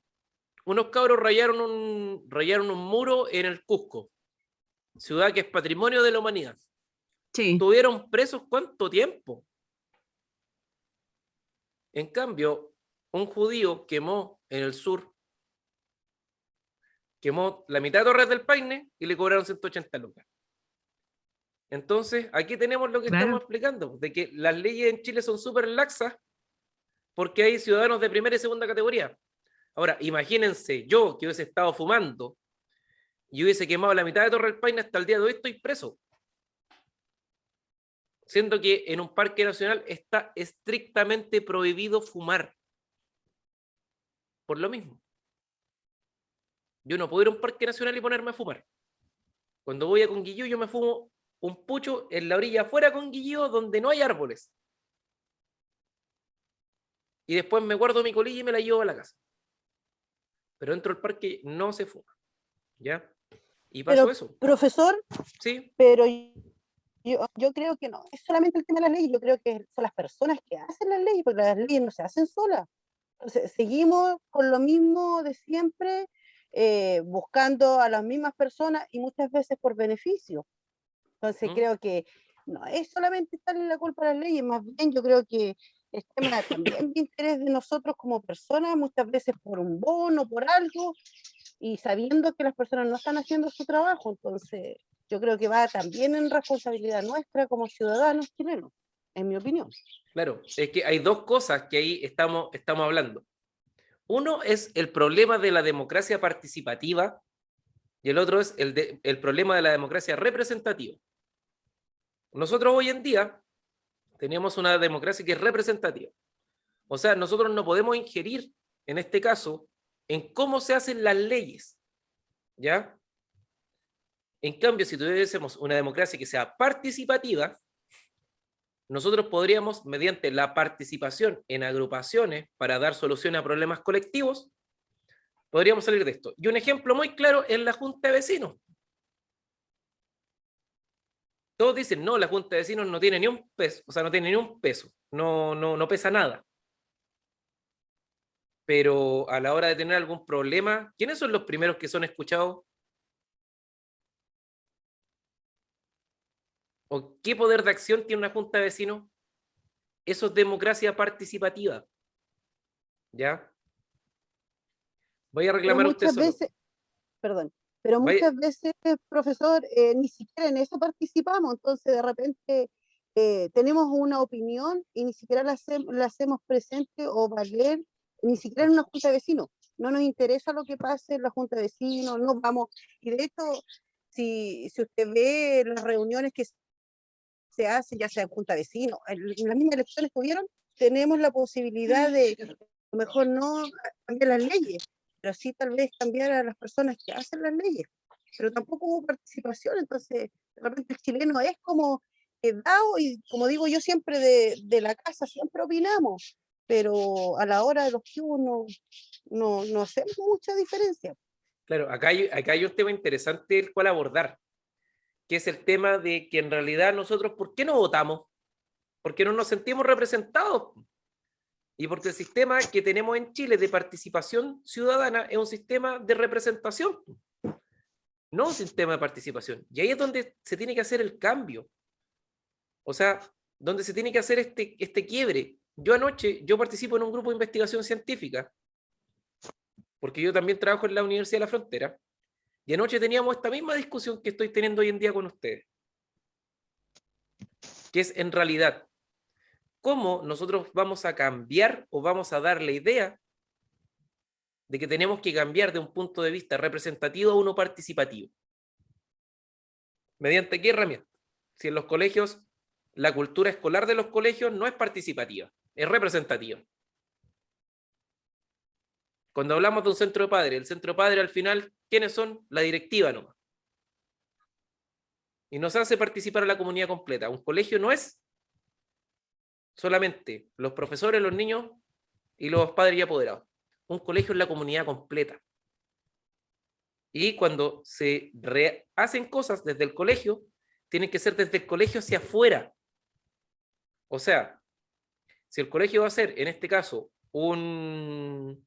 unos cabros rayaron un muro en el Cusco, ciudad que es patrimonio de la humanidad. Sí, ¿Tuvieron presos cuánto tiempo? En cambio, un judío quemó en el sur, quemó la mitad de Torres del Paine y le cobraron 180 lucas. Entonces, aquí tenemos lo que claro. estamos explicando, de que las leyes en Chile son súper laxas porque hay ciudadanos de primera y segunda categoría. Ahora, imagínense, yo que hubiese estado fumando y hubiese quemado la mitad de Torre del Paine, hasta el día de hoy estoy preso. Siendo que en un parque nacional está estrictamente prohibido fumar. Por lo mismo. Yo no puedo ir a un parque nacional y ponerme a fumar. Cuando voy a Conguillú, yo me fumo un pucho en la orilla afuera con Conguillú donde no hay árboles. Y después me guardo mi colilla y me la llevo a la casa. Pero dentro del parque no se fuma. ¿Ya? Y pasó Pero, eso. profesor, Sí, pero yo creo que no es solamente el tema de las leyes, yo creo que son las personas que hacen las leyes, porque las leyes no se hacen solas. Entonces, seguimos con lo mismo de siempre, buscando a las mismas personas y muchas veces por beneficio. Entonces, creo que no es solamente echarle la culpa a las leyes, más bien yo creo que es tema también de interés de nosotros como personas, muchas veces por un bono, por algo, y sabiendo que las personas no están haciendo su trabajo. Entonces, yo creo que va también en responsabilidad nuestra como ciudadanos chilenos, en mi opinión. claro. Es que hay dos cosas que ahí estamos hablando. Uno es el problema de la democracia participativa y el otro es el problema de la democracia representativa. Nosotros hoy en día tenemos una democracia que es representativa. O sea, nosotros no podemos ingerir, en este caso, en cómo se hacen las leyes. ¿Ya? En cambio, si tuviésemos una democracia que sea participativa, nosotros podríamos, mediante la participación en agrupaciones para dar solución a problemas colectivos, podríamos salir de esto. Y un ejemplo muy claro es la Junta de Vecinos. Todos dicen, no, la Junta de Vecinos no tiene ni un peso, o sea, no tiene ni un peso, no pesa nada. Pero a la hora de tener algún problema, ¿quiénes son los primeros que son escuchados? ¿O qué poder de acción tiene una Junta de Vecinos? Eso es democracia participativa. ¿Ya? Voy a Pero reclamar a usted muchas solo. veces, perdón, pero Vaya- muchas veces, profesor, ni siquiera en eso participamos, entonces de repente tenemos una opinión y ni siquiera la hacemos presente o valer, ni siquiera en una junta de vecinos. No nos interesa lo que pase en la junta de vecinos, no vamos. Y de hecho, si usted ve las reuniones que se hacen, ya sea en junta de vecinos, en las mismas elecciones que hubieron, tenemos la posibilidad de, a lo mejor no cambiar las leyes, pero sí tal vez cambiar a las personas que hacen las leyes. Pero tampoco hubo participación, entonces de repente el chileno es como dado, y como digo yo siempre de la casa, siempre opinamos, pero a la hora de los que no hacemos mucha diferencia. Claro, acá hay un tema interesante el cual abordar, que es el tema de que en realidad nosotros, ¿por qué no votamos? Porque no nos sentimos representados. Y porque el sistema que tenemos en Chile de participación ciudadana es un sistema de representación, no un sistema de participación. Y ahí es donde se tiene que hacer el cambio. O sea, donde se tiene que hacer este quiebre. Yo participo en un grupo de investigación científica, porque yo también trabajo en la Universidad de la Frontera, y anoche teníamos esta misma discusión que estoy teniendo hoy en día con ustedes, que es en realidad, ¿cómo nosotros vamos a cambiar o vamos a dar la idea de que tenemos que cambiar de un punto de vista representativo a uno participativo? ¿Mediante qué herramienta? Si en los colegios, la cultura escolar de los colegios no es participativa, es representativa. Cuando hablamos de un centro de padres, el centro de padres al final ¿quiénes son? La directiva nomás. Y nos hace participar a la comunidad completa. Un colegio no es solamente los profesores, los niños y los padres y apoderados. Un colegio es la comunidad completa. Y cuando se hacen cosas desde el colegio, tienen que ser desde el colegio hacia afuera. O sea, si el colegio va a hacer, en este caso, un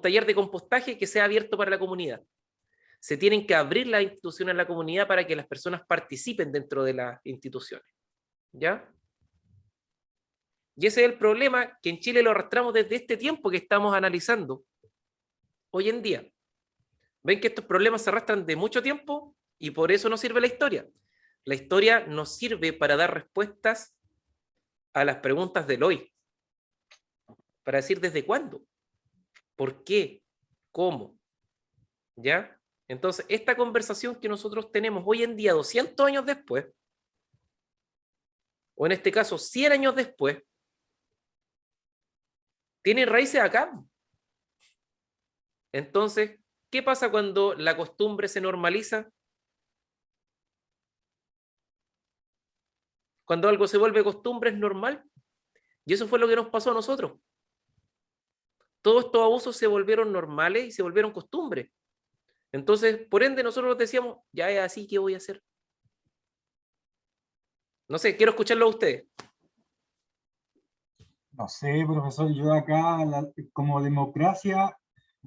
taller de compostaje que sea abierto para la comunidad, se tienen que abrir las instituciones a la comunidad para que las personas participen dentro de las instituciones. ¿Ya? Y ese es el problema que en Chile lo arrastramos desde este tiempo que estamos analizando hoy en día. Ven que estos problemas se arrastran de mucho tiempo y por eso no sirve la historia. La historia nos sirve para dar respuestas a las preguntas del hoy. Para decir desde cuándo, por qué, cómo. ¿Ya? Entonces, esta conversación que nosotros tenemos hoy en día, 200 años después, o en este caso 100 años después, tiene raíces acá. Entonces, ¿qué pasa cuando la costumbre se normaliza? Cuando algo se vuelve costumbre es normal. Y eso fue lo que nos pasó a nosotros. Todos estos abusos se volvieron normales y se volvieron costumbres. Entonces, por ende, nosotros decíamos, ya es así, ¿qué voy a hacer? No sé, quiero escucharlo a ustedes. No sé, profesor, yo acá como democracia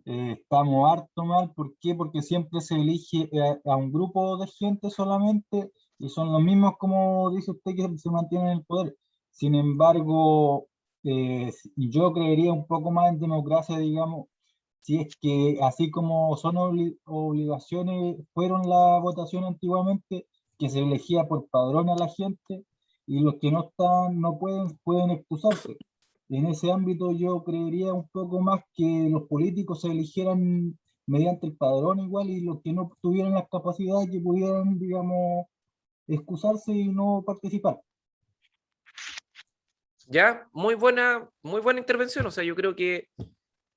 estamos harto mal. ¿Por qué? Porque siempre se elige a un grupo de gente solamente y son los mismos, como dice usted, que se mantienen en el poder. Sin embargo, yo creería un poco más en democracia, digamos, si es que así como son obligaciones, fueron la votación antiguamente, que se elegía por padrón a la gente y los que no están, no pueden excusarse. En ese ámbito yo creería un poco más que los políticos se eligieran mediante el padrón igual y los que no tuvieran las capacidades que pudieran, digamos, excusarse y no participar. Ya, muy buena intervención. O sea, yo creo que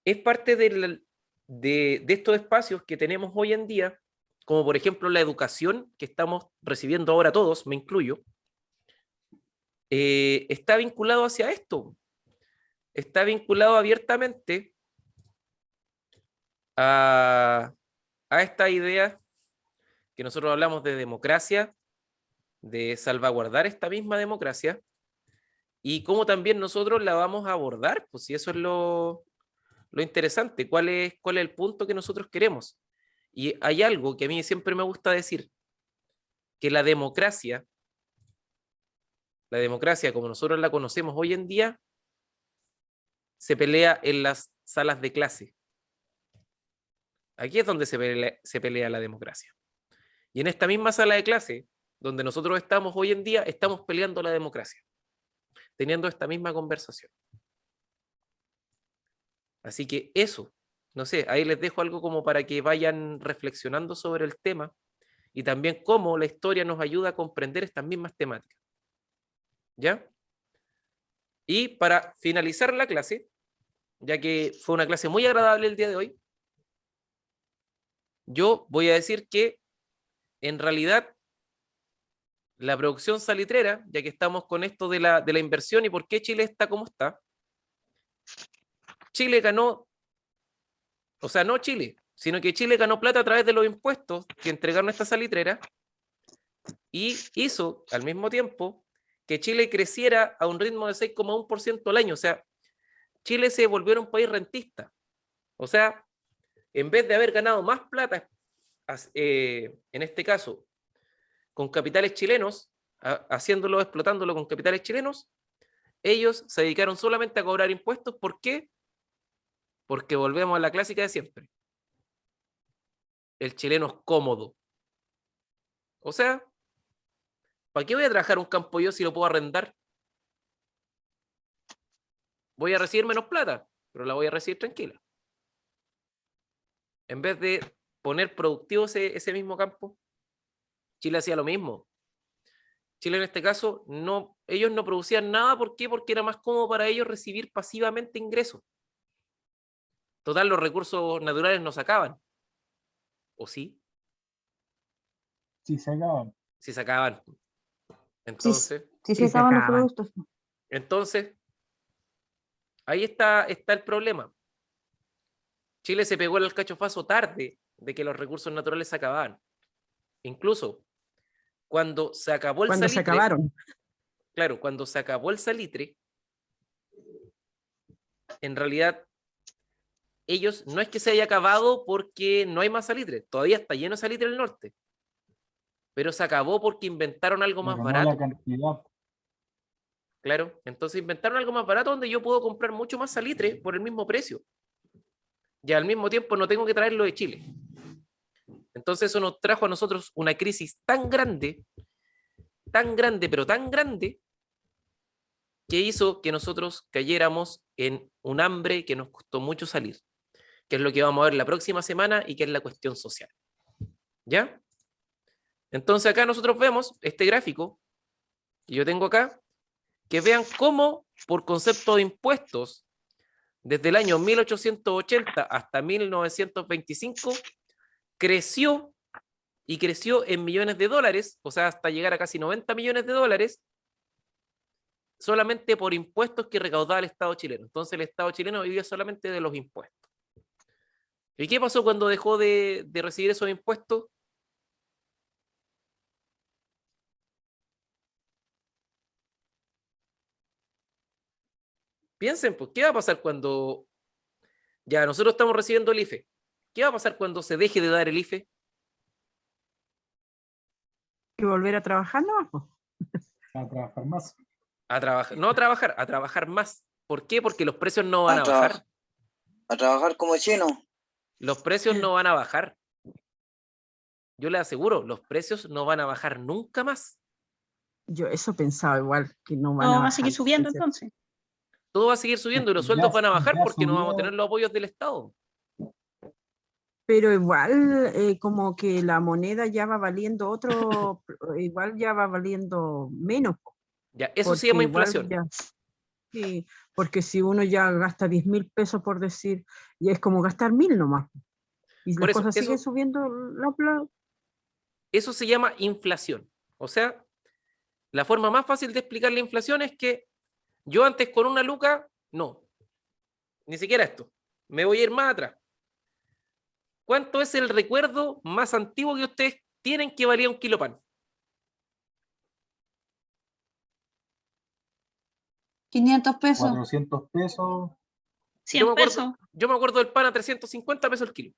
es parte de estos espacios que tenemos hoy en día, como por ejemplo la educación que estamos recibiendo ahora todos, me incluyo, está vinculado hacia esto. Está vinculado abiertamente a esta idea que nosotros hablamos de democracia, de salvaguardar esta misma democracia, y cómo también nosotros la vamos a abordar, pues si eso es lo interesante, cuál es el punto que nosotros queremos. Y hay algo que a mí siempre me gusta decir, que la democracia como nosotros la conocemos hoy en día, se pelea en las salas de clase. Aquí es donde se pelea la democracia. Y en esta misma sala de clase, donde nosotros estamos hoy en día, estamos peleando la democracia, teniendo esta misma conversación. Así que eso, no sé, ahí les dejo algo como para que vayan reflexionando sobre el tema y también cómo la historia nos ayuda a comprender estas mismas temáticas. ¿Ya? Y para finalizar la clase, ya que fue una clase muy agradable el día de hoy, yo voy a decir que en realidad la producción salitrera, ya que estamos con esto de la inversión y por qué Chile está como está, Chile ganó, o sea, no Chile, sino que Chile ganó plata a través de los impuestos que entregaron estas salitreras y hizo al mismo tiempo que Chile creciera a un ritmo de 6,1% al año. O sea, Chile se volvió un país rentista. O sea, en vez de haber ganado más plata, en este caso, con capitales chilenos, explotándolo con capitales chilenos, ellos se dedicaron solamente a cobrar impuestos. ¿Por qué? Porque volvemos a la clásica de siempre. El chileno es cómodo. O sea, ¿para qué voy a trabajar un campo yo si lo puedo arrendar? Voy a recibir menos plata, pero la voy a recibir tranquila. En vez de poner productivo ese mismo campo, Chile hacía lo mismo. Chile en este caso, ellos no producían nada. ¿Por qué? Porque era más cómodo para ellos recibir pasivamente ingresos. Total, los recursos naturales no se acaban. ¿O sí? Sí, se acaban. Si se acaban. Entonces, Sí, Sí, se acaban los acaban. productos. entonces, ahí está el problema. Chile se pegó el alcachofazo tarde de que los recursos naturales se acababan. Incluso cuando se acabó el Cuando se salitre, acabaron. claro, cuando se acabó el salitre, en realidad ellos no es que se haya acabado porque no hay más salitre, todavía está lleno de salitre en el norte, pero se acabó porque inventaron algo más Pero no la barato. cantidad. Claro, entonces inventaron algo más barato donde yo puedo comprar mucho más salitre por el mismo precio. Y al mismo tiempo no tengo que traerlo de Chile. Entonces eso nos trajo a nosotros una crisis tan grande, pero tan grande, que hizo que nosotros cayéramos en un hambre que nos costó mucho salir, que es lo que vamos a ver la próxima semana y que es la cuestión social. ¿Ya? Entonces acá nosotros vemos este gráfico que yo tengo acá, que vean cómo por concepto de impuestos, desde el año 1880 hasta 1925, creció y creció en millones de dólares, o sea, hasta llegar a casi 90 millones de dólares, solamente por impuestos que recaudaba el Estado chileno. Entonces el Estado chileno vivía solamente de los impuestos. ¿Y qué pasó cuando dejó de recibir esos impuestos? Piensen, pues, ¿qué va a pasar cuando ya nosotros estamos recibiendo el IFE? ¿Qué va a pasar cuando se deje de dar el IFE? Y volver a trabajar, ¿no? Po. A trabajar más. A trabajar, no a trabajar, a trabajar más. ¿Por qué? Porque los precios no van A, a traba- bajar. a trabajar como chino. Los precios no van a bajar. Yo les aseguro, los precios no van a bajar nunca más. Yo eso pensaba igual, que no van a Todo va a bajar. seguir subiendo Ese- entonces. Todo va a seguir Es subiendo y los que sueldos van a bajar ya porque no vamos a tener subió. los apoyos del Estado. Pero igual, como que la moneda ya va valiendo otro, igual ya va valiendo menos, po, Ya, eso se porque llama igual inflación. ya, sí, porque si uno ya gasta 10.000 pesos por decir, ya es como gastar 1.000 nomás. Y Por las eso, cosas siguen subiendo, eso se llama inflación. O sea, la forma más fácil de explicar la inflación es que yo antes con una luca, no, ni siquiera esto. Me voy a ir más atrás. ¿Cuánto es el recuerdo más antiguo que ustedes tienen que valía un kilo de pan? 500 pesos, 400 pesos. 100 pesos. Yo me acuerdo del pan a 350 pesos el kilo.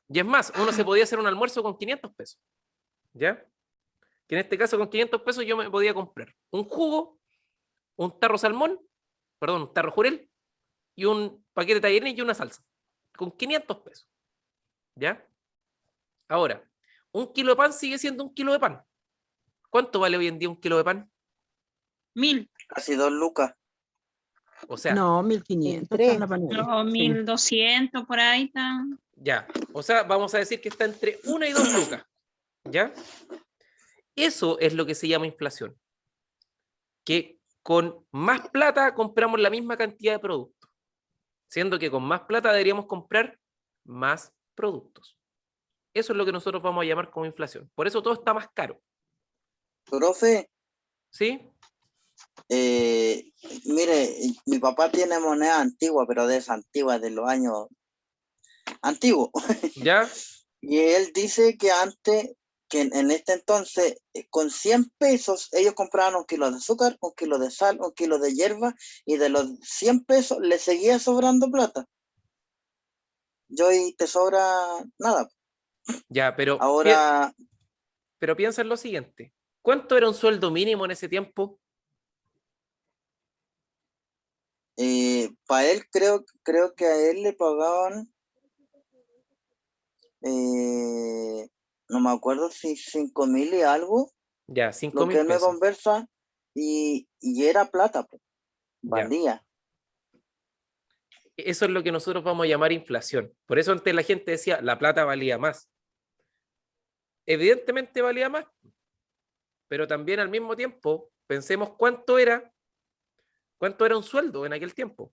Y es más, uno se podía hacer un almuerzo con 500 pesos. ¿Ya? Que en este caso con 500 pesos yo me podía comprar un jugo, un tarro salmón, perdón, un tarro jurel y un paquete de tallarines y una salsa. Con 500 pesos. ¿Ya? Ahora, un kilo de pan sigue siendo un kilo de pan. ¿Cuánto vale hoy en día un kilo de pan? 1000, Casi 2 lucas. O sea, no, 1.500 está en la panadería. los Sí. 1200 por ahí están. ya. O sea, vamos a decir que está entre 1 y 2 lucas. ¿Ya? Eso es lo que se llama inflación. Que con más plata compramos la misma cantidad de productos. Siendo que con más plata deberíamos comprar más productos. Eso es lo que nosotros vamos a llamar como inflación. Por eso todo está más caro. Profe, ¿Sí? mire, mi papá tiene moneda antigua, pero de esa antigua, de los años antiguos. ¿Ya? Y él dice que antes, que en este entonces, con 100 pesos, ellos compraban 1 kilo de azúcar, 1 kilo de sal, 1 kilo de hierba, y de los 100 pesos le seguía sobrando plata. Y hoy te sobra nada. Ya, Ahora, pero piensa en lo siguiente. ¿Cuánto era un sueldo mínimo en ese tiempo? para él creo que a él le pagaban, no me acuerdo si 5.000 y algo, Ya, 5 lo que mil él me pesos. conversa, y era plata, pues, Ya. valía. Eso es lo que nosotros vamos a llamar inflación. Por eso antes la gente decía, la plata valía más. Evidentemente valía más, pero también al mismo tiempo pensemos cuánto era un sueldo en aquel tiempo.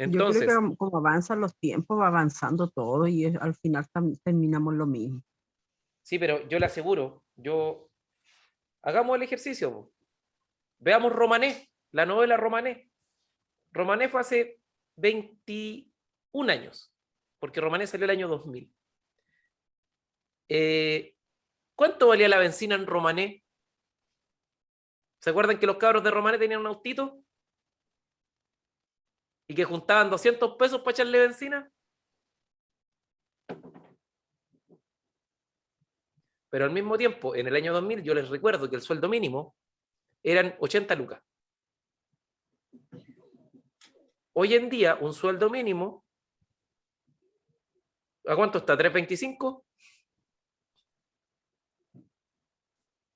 Yo creo Entonces, que como avanzan los tiempos, va avanzando todo y al final terminamos lo mismo. sí, pero yo le aseguro, hagamos el ejercicio, po. Veamos Romané, la novela Romané. Romané fue hace 21 años, porque Romané salió el año 2000. ¿Cuánto valía la benzina en Romané? ¿Se acuerdan que los cabros de Romané tenían un autito? ¿Y que juntaban 200 pesos para echarle benzina? Pero al mismo tiempo, en el año 2000, yo les recuerdo que el sueldo mínimo eran 80 lucas. Hoy en día, un sueldo mínimo, ¿a cuánto está? ¿325?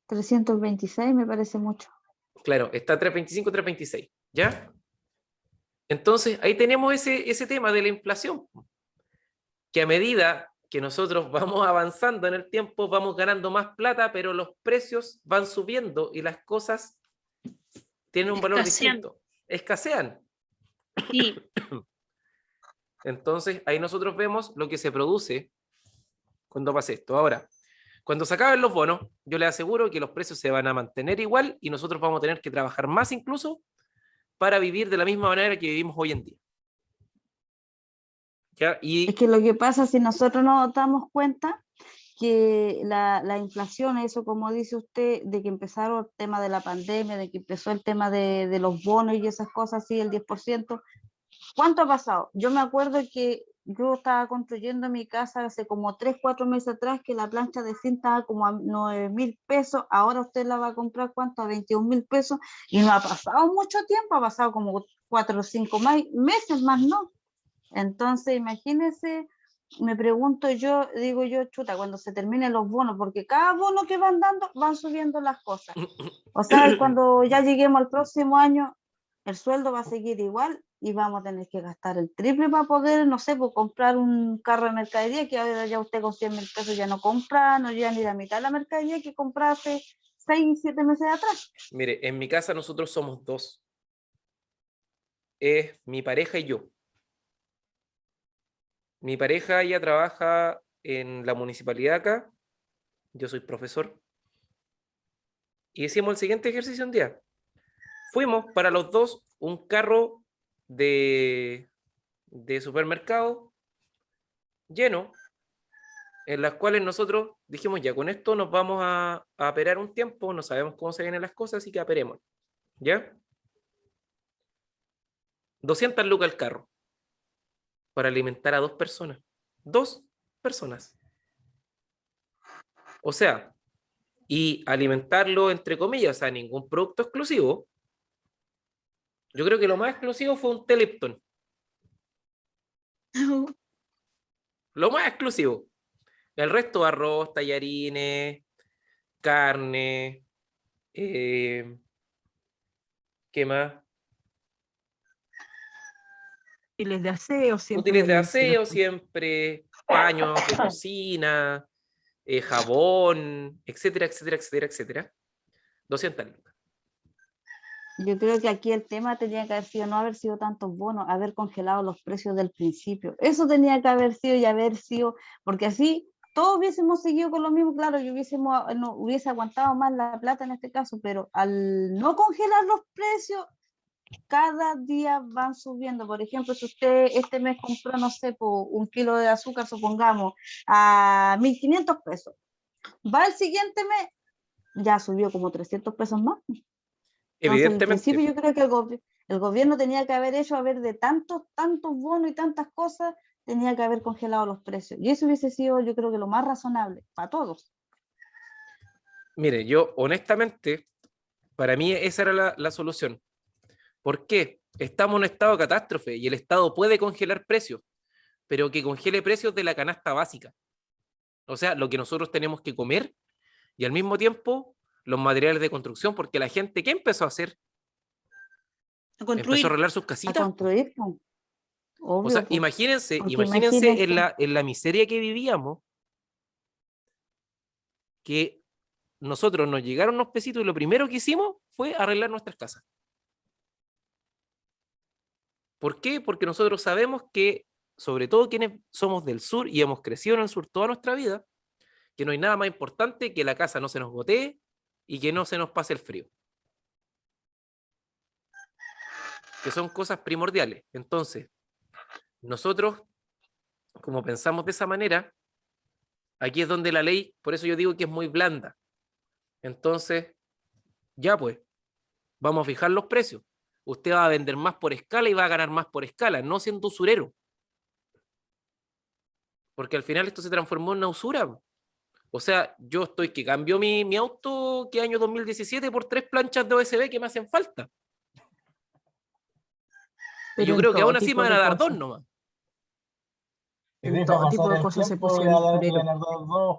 326 me parece mucho. Claro, está 325, 326. ¿Ya? Entonces, ahí tenemos ese tema de la inflación, que a medida que nosotros vamos avanzando en el tiempo, vamos ganando más plata, pero los precios van subiendo y las cosas tienen un valor Escasean. distinto. Escasean. Sí, Entonces, ahí nosotros vemos lo que se produce cuando pasa esto. Ahora, cuando se acaben los bonos, yo les aseguro que los precios se van a mantener igual y nosotros vamos a tener que trabajar más incluso para vivir de la misma manera que vivimos hoy en día. ¿Ya? Es que lo que pasa, si nosotros nos damos cuenta que la inflación, eso como dice usted, de que empezaron el tema de la pandemia, de que empezó el tema de los bonos y esas cosas, sí, el 10%, ¿cuánto ha pasado? Yo me acuerdo que yo estaba construyendo mi casa hace como 3, 4 meses atrás, que la plancha de zinc estaba como a 9.000 pesos, ahora usted la va a comprar, ¿cuánto? A 21.000 pesos, y no ha pasado mucho tiempo, ha pasado como 4 o 5 meses más, ¿no? Entonces, imagínense, me pregunto yo, digo yo, chuta, cuando se terminen los bonos, porque cada bono que van dando, van subiendo las cosas. O sea, y cuando ya lleguemos al próximo año, el sueldo va a seguir igual y vamos a tener que gastar el triple para poder, no sé, pues comprar un carro de mercadería, que ahora ya usted con 100.000 pesos ya no compra, no llega ni la mitad de la mercadería que compró hace 6, 7 meses atrás. Mire, en mi casa nosotros somos dos. Es mi pareja y yo. Mi pareja, ella trabaja en la municipalidad acá. Yo soy profesor. Y hicimos el siguiente ejercicio un día. Fuimos para los dos un carro de supermercado lleno, en las cuales nosotros dijimos, ya, con esto nos vamos a aperar un tiempo, no sabemos cómo se vienen las cosas, así que aperemos. ¿Ya? 200 lucas el carro para alimentar a 2 personas. 2 personas. O sea, y alimentarlo entre comillas, o sea, ningún producto exclusivo. Yo creo que lo más exclusivo fue un Telepton. Lo más exclusivo. El resto, arroz, tallarines, carne, ¿qué más? Útiles de aseo siempre Útiles de deben ser. aseo siempre, paños de cocina, jabón, etcétera, etcétera, etcétera, etcétera. 200 lucas. Yo creo que aquí el tema tenía que haber sido no haber sido tantos bonos, haber congelado los precios del principio. Eso tenía que haber sido y haber sido, porque así todos hubiésemos seguido con lo mismo, claro, y no, hubiese aguantado más la plata en este caso, pero al no congelar los precios, cada día van subiendo. Por ejemplo, si usted este mes compró, no sé, por un kilo de azúcar, supongamos, a 1.500 pesos, va el siguiente mes, ya subió como 300 pesos más. Entonces, al principio Evidentemente. yo creo que el gobierno tenía que haber hecho, de tantos bonos y tantas cosas, tenía que haber congelado los precios. Y eso hubiese sido, yo creo que lo más razonable para todos. Mire, yo honestamente, para mí esa era la solución. ¿Por qué? Estamos en un estado de catástrofe y el Estado puede congelar precios, pero que congele precios de la canasta básica. O sea, lo que nosotros tenemos que comer y al mismo tiempo los materiales de construcción, porque la gente, ¿qué empezó a hacer? a Empezó a construir. arreglar sus A casitas. construir, pues, O sea, obvio, pues, imagínense porque en la miseria que vivíamos, que nosotros nos llegaron unos pesitos y lo primero que hicimos fue arreglar nuestras casas. ¿Por qué? Porque nosotros sabemos que, sobre todo quienes somos del sur y hemos crecido en el sur toda nuestra vida, que no hay nada más importante que la casa no se nos gotee y que no se nos pase el frío. Que son cosas primordiales. Entonces, nosotros, como pensamos de esa manera, aquí es donde la ley, por eso yo digo que es muy blanda. Entonces, ya pues, vamos a fijar los precios. Usted va a vender más por escala y va a ganar más por escala, no siendo usurero. Porque al final esto se transformó en una usura. O sea, yo estoy que cambio mi auto que año 2017 por 3 planchas de OSB que me hacen falta. Y Pero yo en creo que todo aún así tipo me van de a dar 2 cosas. nomás. Se En deja todo tipo pasar de el cosas se tiempo y pusieron van a usureros. ganar 2.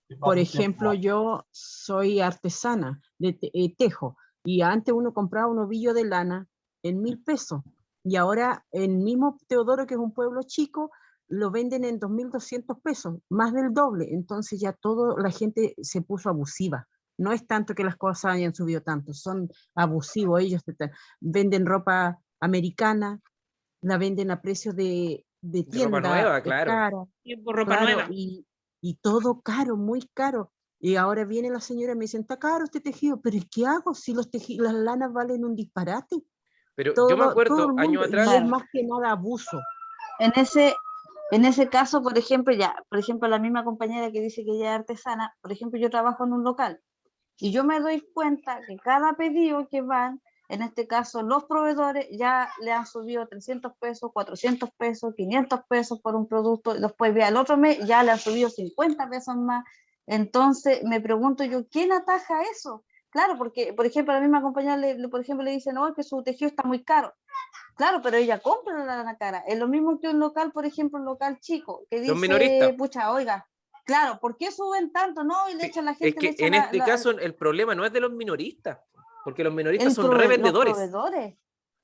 Que Por pase el tiempo. ejemplo, yo soy artesana de tejo y antes uno compraba un ovillo de lana en 1.000 pesos y ahora en mismo Teodoro, que es un pueblo chico, lo venden en 2.200 pesos, más del doble. Entonces ya la gente se puso abusiva. No es tanto que las cosas hayan subido tanto, son abusivos. Ellos venden ropa americana, la venden a precios de De ropa tienda, nueva, claro. cara. Y por ropa Claro, nueva. y todo caro, muy caro. Y ahora viene la señora y me dice, está caro este tejido, pero ¿y qué hago si las lanas valen un disparate? Pero Todo, yo me todo acuerdo el años mundo, y es atrás, más que nada abuso. En ese caso, por ejemplo, la misma compañera que dice que ella es artesana, por ejemplo, yo trabajo en un local y yo me doy cuenta que cada pedido que van, en este caso los proveedores ya le han subido 300 pesos, 400 pesos, 500 pesos por un producto, y después ve al otro mes ya le han subido 50 pesos más. Entonces me pregunto yo, ¿quién ataja eso? Claro, porque, por ejemplo, a la misma compañera, por ejemplo, le dicen, no, que su tejido está muy caro. Claro, pero ella compra la lana cara. Es lo mismo que un local, por ejemplo, un local chico, que los dice, minoristas. pucha, oiga, claro, ¿por qué suben tanto? No, y le echan la Es gente, le que echan en este caso el problema no es de los minoristas, porque los minoristas son los revendedores. proveedores.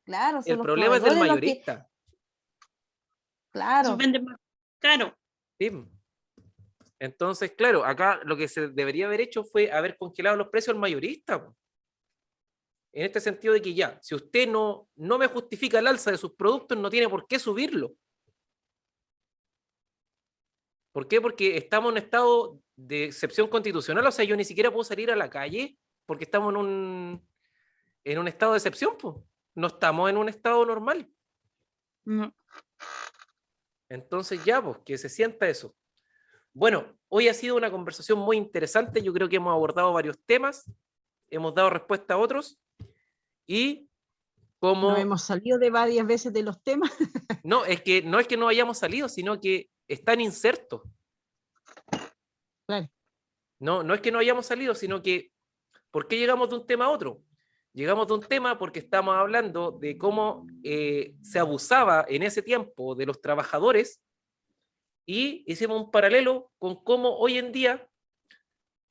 Claro, son El los problema es del proveedores los que, mayorista. Eso claro, vende más caro. Sí. Entonces, claro, acá lo que se debería haber hecho fue haber congelado los precios al mayorista. Po. En este sentido de que ya, si usted no me justifica el alza de sus productos, no tiene por qué subirlo. ¿Por qué? Porque estamos en un estado de excepción constitucional, o sea, yo ni siquiera puedo salir a la calle porque estamos en un estado de excepción, pues. No estamos en un estado normal. No. Entonces ya, pues, que se sienta eso. Bueno, hoy ha sido una conversación muy interesante, yo creo que hemos abordado varios temas, hemos dado respuesta a otros, y como... Nos hemos salido de varias veces de los temas. No, es que no hayamos salido, sino que están insertos. Claro. No es que no hayamos salido, sino que ¿por qué llegamos de un tema a otro? Llegamos de un tema porque estamos hablando de cómo se abusaba en ese tiempo de los trabajadores y hicimos un paralelo con cómo hoy en día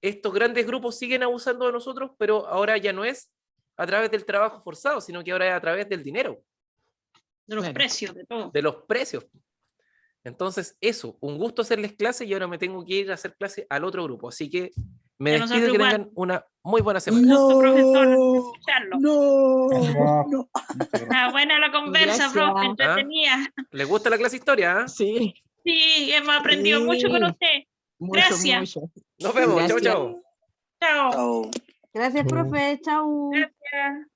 estos grandes grupos siguen abusando de nosotros, pero ahora ya no es a través del trabajo forzado, sino que ahora es a través del dinero. De los Claro. precios, de todo. De los precios. Entonces, eso, un gusto hacerles clase y ahora me tengo que ir a hacer clase al otro grupo. Así que me Ya despido y que tengan una muy buena semana. Gusto, profesor, escucharlo. Gracias. Muchas gracias. Ah, buena la conversa, Gracias. profe, entretenida. ¿Les gusta la clase de historia? Sí. Sí, hemos aprendido mucho con Sí. usted. Mucho, Gracias. mucho. Nos vemos. Chau, Gracias. chau. Chao. Chao. gracias, profe, chau. Gracias.